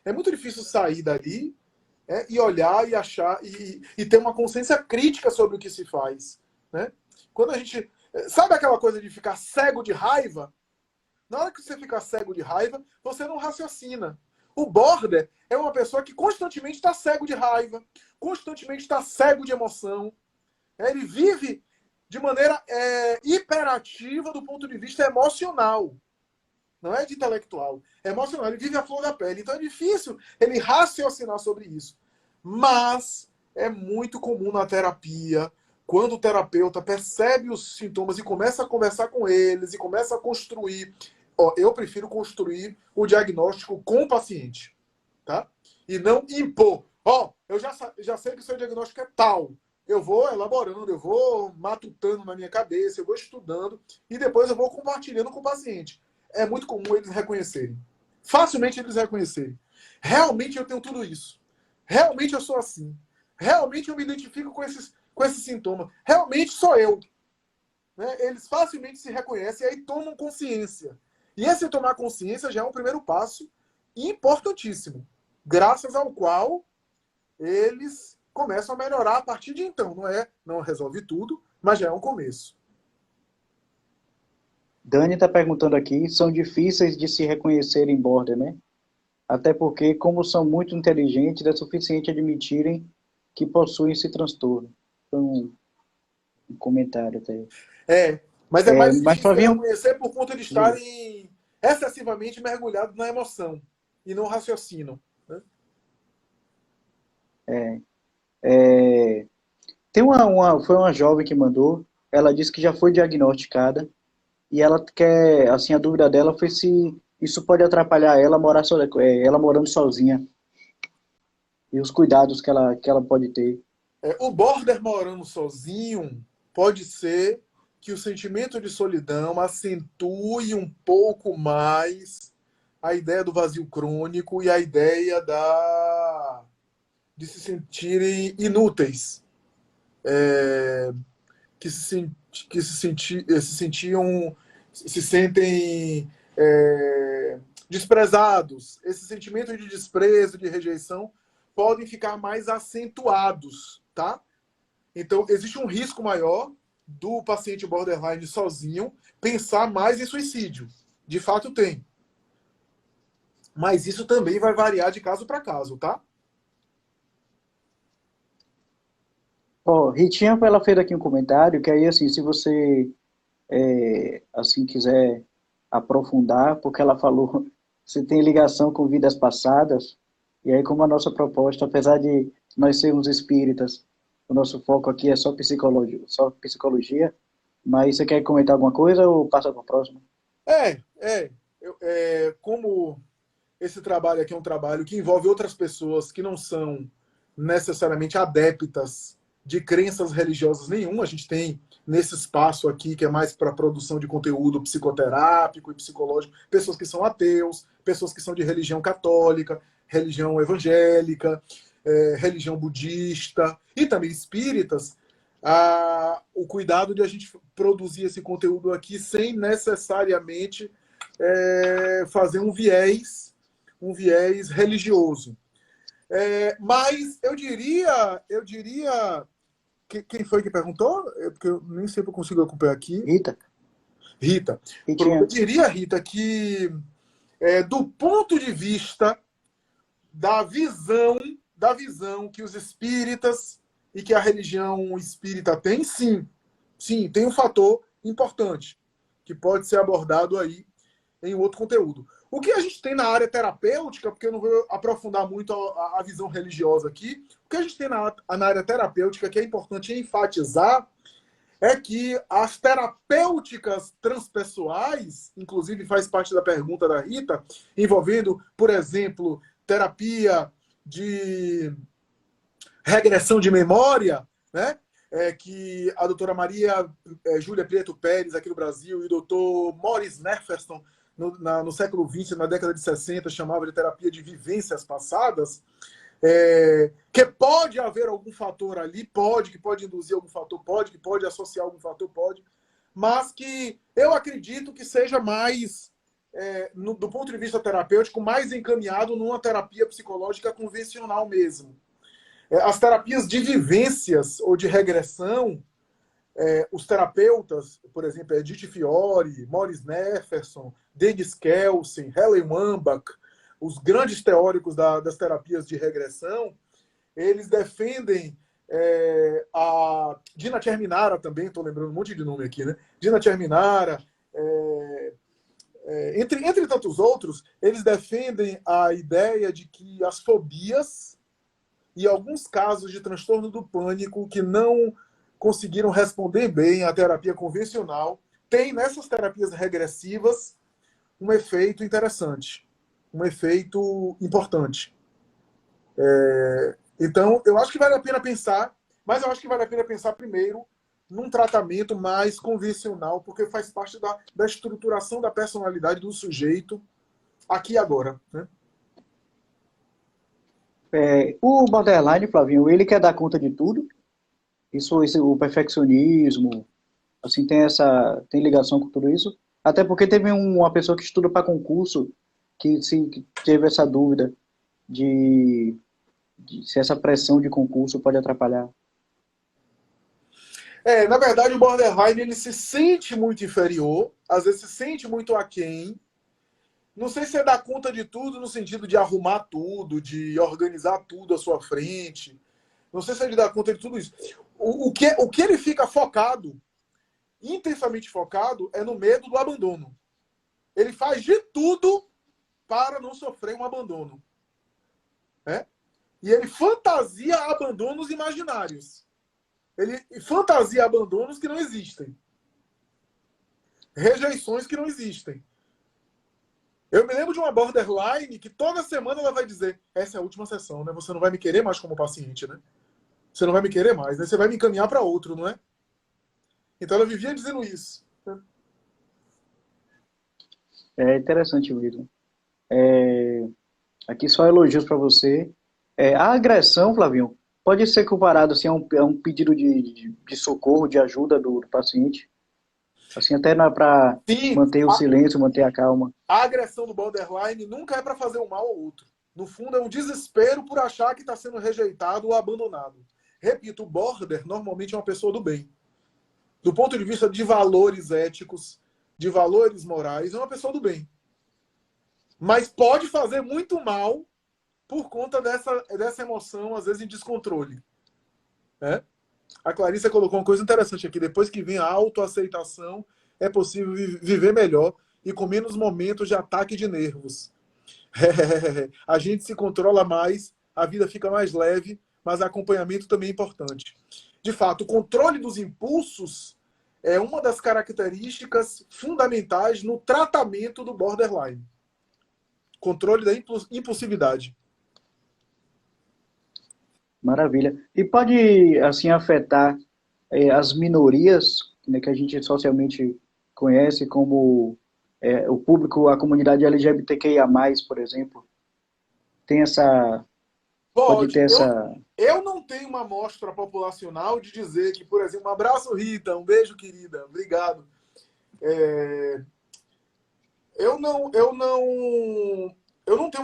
É muito difícil sair dali e olhar e achar, e ter uma consciência crítica sobre o que se faz. Né? Quando a gente... Sabe aquela coisa de ficar cego de raiva? Na hora que você fica cego de raiva, você não raciocina. O border é uma pessoa que constantemente está cego de raiva, constantemente está cego de emoção. Ele vive de maneira hiperativa do ponto de vista emocional. Não é de intelectual. É emocional. Ele vive a flor da pele. Então é difícil ele raciocinar sobre isso. Mas é muito comum na terapia, quando o terapeuta percebe os sintomas e começa a conversar com eles e começa a construir. Eu prefiro construir o diagnóstico com o paciente, tá? E não impor. Eu já sei que o seu diagnóstico é tal. Eu vou elaborando, eu vou matutando na minha cabeça, eu vou estudando e depois eu vou compartilhando com o paciente. É muito comum eles reconhecerem. Facilmente eles reconhecerem. Realmente eu tenho tudo isso. Realmente eu sou assim. Realmente eu me identifico com esse sintoma. Realmente sou eu. Né? Eles facilmente se reconhecem e aí tomam consciência. E esse tomar consciência já é um primeiro passo importantíssimo, graças ao qual eles começam a melhorar a partir de então. Não resolve tudo, mas já é um começo. Dani está perguntando aqui, são difíceis de se reconhecer em border, né? Até porque, como são muito inteligentes, é suficiente admitirem que possuem esse transtorno. Foi um comentário até. Mas é mais Mas difícil de Flavinho, reconhecer por conta de diga. estarem excessivamente mergulhados na emoção e não raciocinam. Né? Tem foi uma jovem que mandou, ela disse que já foi diagnosticada e ela quer, assim, a dúvida dela foi se isso pode atrapalhar ela ela morando sozinha e os cuidados que ela pode ter. O border morando sozinho pode ser que o sentimento de solidão acentue um pouco mais a ideia do vazio crônico e a ideia de se sentirem inúteis, se sentem desprezados. Esse sentimento de desprezo, de rejeição, podem ficar mais acentuados, tá? Então, existe um risco maior do paciente borderline sozinho pensar mais em suicídio. De fato tem. Mas isso também vai variar de caso para caso, tá? Ó, Ritinha, ela fez aqui um comentário que aí, assim, se você, assim, quiser aprofundar, porque ela falou, se tem ligação com vidas passadas, e aí como a nossa proposta, apesar de nós sermos espíritas, o nosso foco aqui é só psicologia, mas você quer comentar alguma coisa ou passa para o próximo? Como esse trabalho aqui é um trabalho que envolve outras pessoas que não são necessariamente adeptas de crenças religiosas nenhuma. A gente tem nesse espaço aqui, que é mais para produção de conteúdo psicoterápico e psicológico, pessoas que são ateus, pessoas que são de religião católica, religião evangélica, religião budista e também espíritas. O cuidado de a gente produzir esse conteúdo aqui sem necessariamente fazer um viés religioso. Mas eu diria quem foi que perguntou? Porque eu nem sempre consigo acompanhar aqui. Rita. Eu diria, Rita, que do ponto de vista da visão que os espíritas e que a religião espírita tem, sim, tem um fator importante que pode ser abordado aí em outro conteúdo. O que a gente tem na área terapêutica, porque eu não vou aprofundar muito a visão religiosa aqui, o que a gente tem na área terapêutica que é importante enfatizar é que as terapêuticas transpessoais, inclusive faz parte da pergunta da Rita, envolvendo, por exemplo, terapia de regressão de memória, né? Que a doutora Maria Júlia Prieto Pérez, aqui no Brasil, e o doutor Maurice Nerferson, no século XX, na década de 60, chamava de terapia de vivências passadas, que pode haver algum fator ali, que pode induzir algum fator, que pode associar algum fator, mas que eu acredito que seja mais, do ponto de vista terapêutico, mais encaminhado numa terapia psicológica convencional mesmo. As terapias de vivências ou de regressão, os terapeutas, por exemplo, Edith Fiore, Maurice Nerferson, Dennis Kelsen, Helen Wambach, os grandes teóricos das terapias de regressão, eles defendem a Dina Cerminara também, estou lembrando um monte de nome aqui, né? Dina Cerminara, entre tantos outros, eles defendem a ideia de que as fobias e alguns casos de transtorno do pânico que não conseguiram responder bem à terapia convencional têm nessas terapias regressivas um efeito interessante, um efeito importante. Então, eu acho que vale a pena pensar, mas eu acho que vale a pena pensar primeiro num tratamento mais convencional, porque faz parte da estruturação da personalidade do sujeito aqui e agora, né? O borderline, Flavinho, ele quer dar conta de tudo. Isso, o perfeccionismo, assim, tem ligação com tudo isso. Até porque teve uma pessoa que estuda para concurso que teve essa dúvida de se essa pressão de concurso pode atrapalhar. Na verdade, o borderline ele se sente muito inferior, às vezes se sente muito aquém. Não sei se é dar conta de tudo no sentido de arrumar tudo, de organizar tudo à sua frente. Não sei se é de dar conta de tudo isso. O que ele fica focado, intensamente focado, é no medo do abandono. Ele faz de tudo para não sofrer um abandono. E ele fantasia abandonos imaginários. Ele fantasia abandonos que não existem. Rejeições que não existem. Eu me lembro de uma borderline que toda semana ela vai dizer: essa é a última sessão, né? Você não vai me querer mais como paciente, né? Você não vai me querer mais, né? Você vai me encaminhar para outro, não é? Então ela vivia dizendo isso. É interessante mesmo. Aqui só elogios para você. A agressão, Flavinho, pode ser comparado assim, a um pedido de socorro, de ajuda do paciente. Assim, até para manter o silêncio, manter a calma. A agressão do borderline nunca é para fazer um mal ao outro. No fundo, é um desespero por achar que está sendo rejeitado ou abandonado. Repito, o border normalmente é uma pessoa do bem. Do ponto de vista de valores éticos, de valores morais, é uma pessoa do bem. Mas pode fazer muito mal por conta dessa emoção, às vezes, em descontrole. Né? A Clarissa colocou uma coisa interessante aqui. Depois que vem a autoaceitação, é possível viver melhor e com menos momentos de ataque de nervos. A gente se controla mais, a vida fica mais leve, mas acompanhamento também é importante. De fato, o controle dos impulsos é uma das características fundamentais no tratamento do borderline. Controle da impulsividade. Maravilha. E pode, assim, afetar as minorias, né, que a gente socialmente conhece como o público, a comunidade LGBTQIA+, por exemplo, tem essa... Pode Pode. ter essa... Eu não tenho uma amostra populacional de dizer que, por exemplo, um abraço, Rita, um beijo, querida, obrigado. Eu não tenho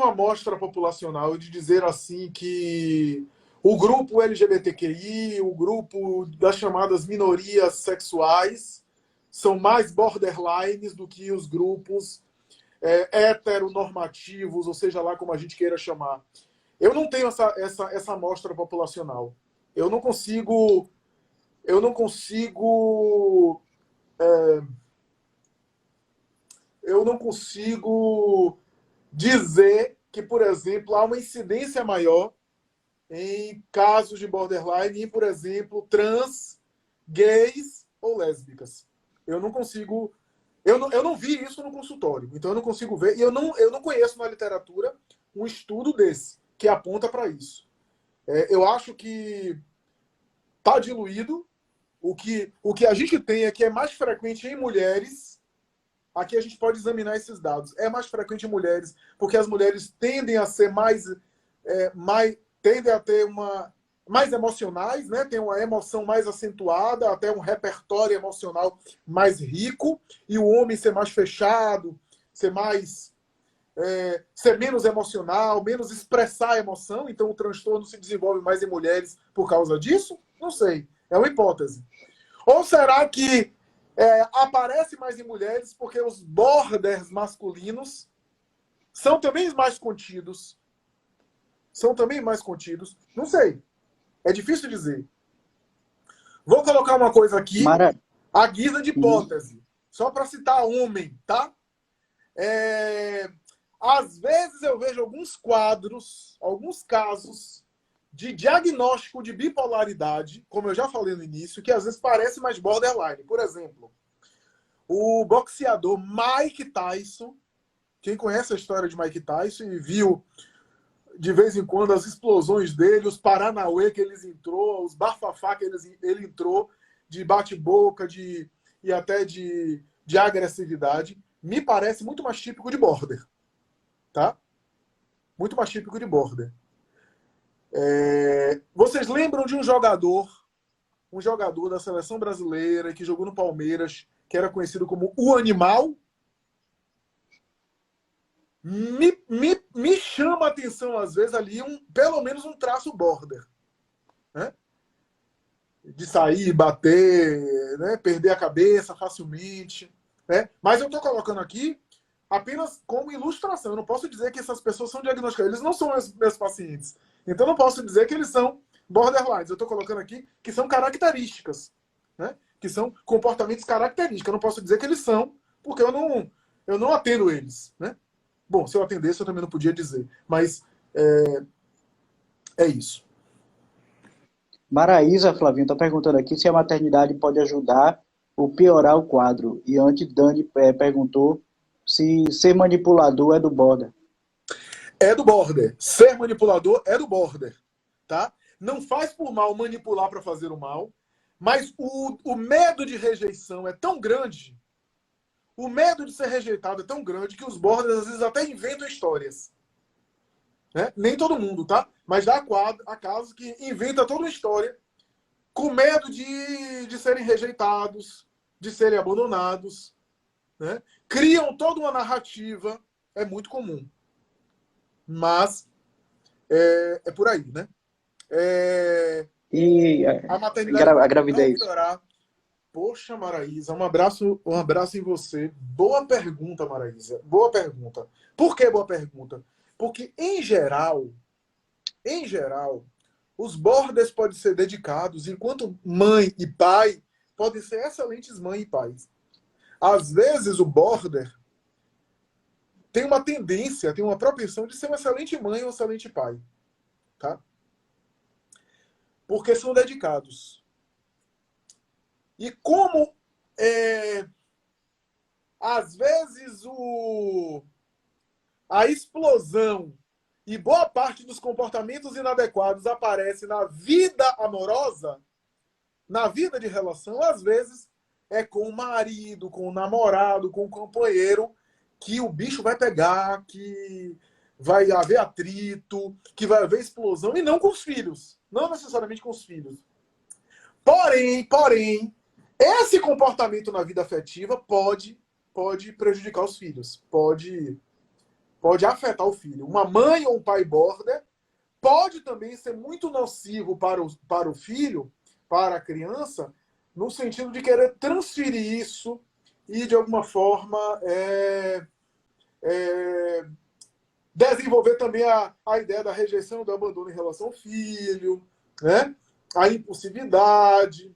uma amostra populacional de dizer assim que o grupo LGBTQI, o grupo das chamadas minorias sexuais, são mais borderlines do que os grupos heteronormativos, ou seja lá como a gente queira chamar. Eu não tenho essa amostra populacional. Eu não consigo dizer que, por exemplo, há uma incidência maior em casos de borderline em, por exemplo, trans, gays ou lésbicas. Eu não consigo... Eu não vi isso no consultório, então eu não consigo ver. E eu não conheço na literatura um estudo desse que aponta para isso. Eu acho que está diluído. O que a gente tem é que é mais frequente em mulheres. Aqui a gente pode examinar esses dados. É mais frequente em mulheres, porque as mulheres tendem a ser tendem a ter mais emocionais, né? Tem uma emoção mais acentuada, até um repertório emocional mais rico, e o homem ser mais fechado, ser menos emocional, menos expressar a emoção. Então o transtorno se desenvolve mais em mulheres por causa disso? Não sei. É uma hipótese. Ou será que aparece mais em mulheres porque os borders masculinos são também mais contidos? Não sei. É difícil dizer. Vou colocar uma coisa aqui, à guisa de hipótese. Só para citar homem, tá? Às vezes eu vejo alguns quadros, alguns casos de diagnóstico de bipolaridade, como eu já falei no início, que às vezes parece mais borderline. Por exemplo, o boxeador Mike Tyson, quem conhece a história de Mike Tyson e viu de vez em quando as explosões dele, os paranauê que ele entrou, os bafafá que ele entrou, de bate-boca e até de agressividade, me parece muito mais típico de border. Tá? Muito mais típico de border. Vocês lembram de um jogador da seleção brasileira que jogou no Palmeiras, que era conhecido como o Animal? Me chama a atenção, às vezes, ali pelo menos um traço border. Né? De sair, bater, né? Perder a cabeça facilmente. Né? Mas eu estou colocando aqui apenas como ilustração. Eu não posso dizer que essas pessoas são diagnosticadas. Eles não são meus pacientes. Então, eu não posso dizer que eles são borderlines. Eu estou colocando aqui que são características. Né? Que são comportamentos característicos. Eu não posso dizer que eles são, porque eu não atendo eles. Né? Bom, se eu atendesse, eu também não podia dizer. Mas é isso. Maraísa, Flavinho, está perguntando aqui se a maternidade pode ajudar ou piorar o quadro. E antes, Dani perguntou se ser manipulador é do border. É do border. Ser manipulador é do border. Tá? Não faz por mal manipular para fazer o mal, mas o medo de rejeição é tão grande, o medo de ser rejeitado é tão grande que os borders às vezes até inventam histórias. Né? Nem todo mundo, tá? Mas dá casos que inventa toda uma história com medo de serem rejeitados, de serem abandonados. Né? Criam toda uma narrativa. É muito comum. Mas é por aí, né? E a maternidade a gravidez? piorar. Poxa, Maraísa, um abraço em você. Boa pergunta, Maraísa. Boa pergunta. Por que boa pergunta? Porque, em geral, os borders podem ser dedicados, enquanto mãe e pai podem ser excelentes mães e pais. Às vezes, o border tem uma tendência, tem uma propensão de ser uma excelente mãe ou um excelente pai. Tá? Porque são dedicados. E como às vezes a explosão e boa parte dos comportamentos inadequados aparece na vida amorosa, na vida de relação, às vezes é com o marido, com o namorado, com o companheiro, que o bicho vai pegar, que vai haver atrito, que vai haver explosão, e não com os filhos. Não necessariamente com os filhos. Porém, esse comportamento na vida afetiva pode prejudicar os filhos, pode afetar o filho. Uma mãe ou um pai border pode também ser muito nocivo para o filho, para a criança, no sentido de querer transferir isso e, de alguma forma, desenvolver também a ideia da rejeição, do abandono em relação ao filho, né? A impulsividade.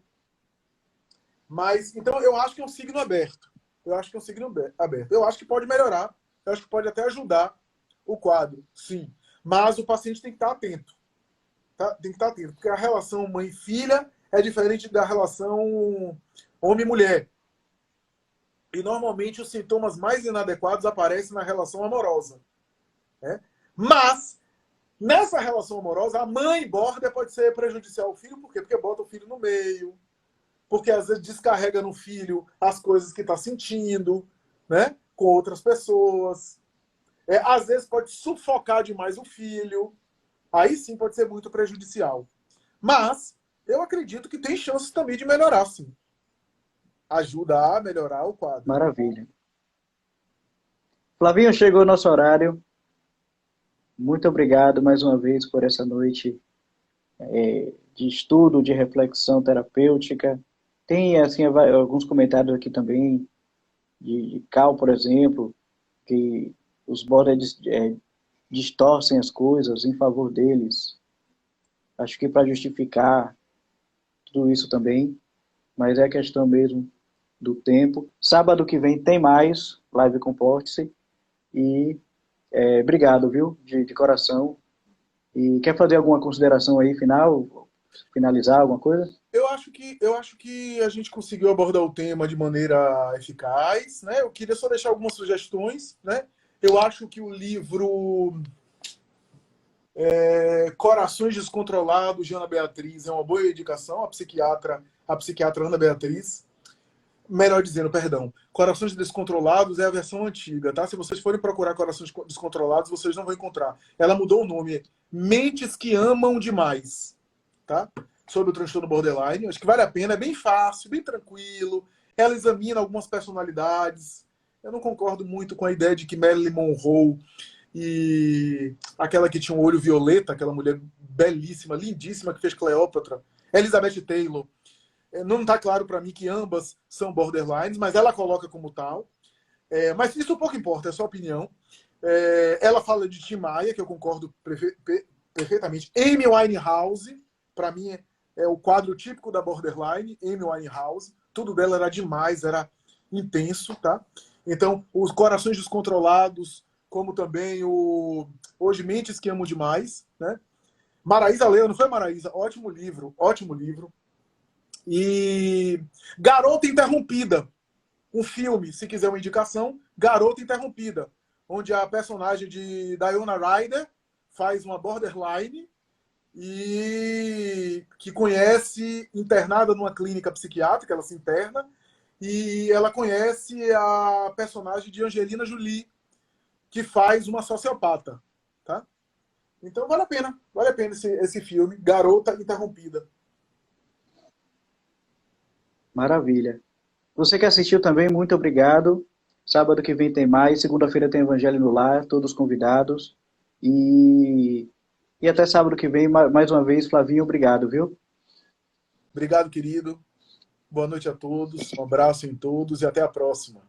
Mas, então, eu acho que é um signo aberto. Eu acho que pode melhorar. Eu acho que pode até ajudar o quadro, sim. Mas o paciente tem que estar atento. Tá? Tem que estar atento. Porque a relação mãe-filha é diferente da relação homem-mulher. E, normalmente, os sintomas mais inadequados aparecem na relação amorosa. Né? Mas, nessa relação amorosa, a mãe border pode ser prejudicial ao filho. Por quê? Porque bota o filho no meio. Porque, às vezes, descarrega no filho as coisas que está sentindo, né? Com outras pessoas. Às vezes, pode sufocar demais o filho. Aí, sim, pode ser muito prejudicial. Mas, eu acredito que tem chances também de melhorar, sim. Ajuda a melhorar o quadro. Maravilha. Flavinho, chegou o nosso horário. Muito obrigado mais uma vez por essa noite de estudo, de reflexão terapêutica. Tem assim, alguns comentários aqui também, de Cal, por exemplo, que os borders distorcem as coisas em favor deles. Acho que para justificar tudo isso também, mas é questão mesmo do tempo. Sábado que vem tem mais Live Comporte-se. E obrigado, viu, de coração. E quer fazer alguma consideração aí final? Finalizar alguma coisa? Eu acho que a gente conseguiu abordar o tema de maneira eficaz, né? Eu queria só deixar algumas sugestões, né? Eu acho que o livro Corações Descontrolados, de Ana Beatriz, é uma boa indicação, a psiquiatra Ana Beatriz. Melhor dizendo, perdão. Corações Descontrolados é a versão antiga, tá? Se vocês forem procurar Corações Descontrolados, vocês não vão encontrar. Ela mudou o nome. Mentes que Amam Demais, tá? Sobre o transtorno borderline. Acho que vale a pena, é bem fácil, bem tranquilo. Ela examina algumas personalidades. Eu não concordo muito com a ideia de que Marilyn Monroe e aquela que tinha um olho violeta, aquela mulher belíssima, lindíssima, que fez Cleópatra, Elizabeth Taylor, não está claro para mim que ambas são borderlines, mas ela coloca como tal. Mas isso pouco importa, é sua opinião. Ela fala de Tim Maia, que eu concordo perfeitamente. Amy Winehouse, para mim, é o quadro típico da borderline. Amy Winehouse, tudo dela era demais, era intenso, tá? Então, os Corações Descontrolados, como também Hoje Mentes que Amo Demais, né? Maraísa leu, não foi, Maraísa? Ótimo livro, ótimo livro. E Garota Interrompida, um filme, se quiser uma indicação, Garota Interrompida, onde a personagem de Diana Ryder faz uma borderline e que conhece, internada numa clínica psiquiátrica, ela se interna, e ela conhece a personagem de Angelina Jolie, que faz uma sociopata, tá? Então vale a pena esse filme, Garota Interrompida. Maravilha. Você que assistiu também, muito obrigado. Sábado que vem tem mais, segunda-feira tem Evangelho no Lar, todos convidados. E até sábado que vem, mais uma vez, Flavinho, obrigado, viu? Obrigado, querido. Boa noite a todos, um abraço em todos e até a próxima.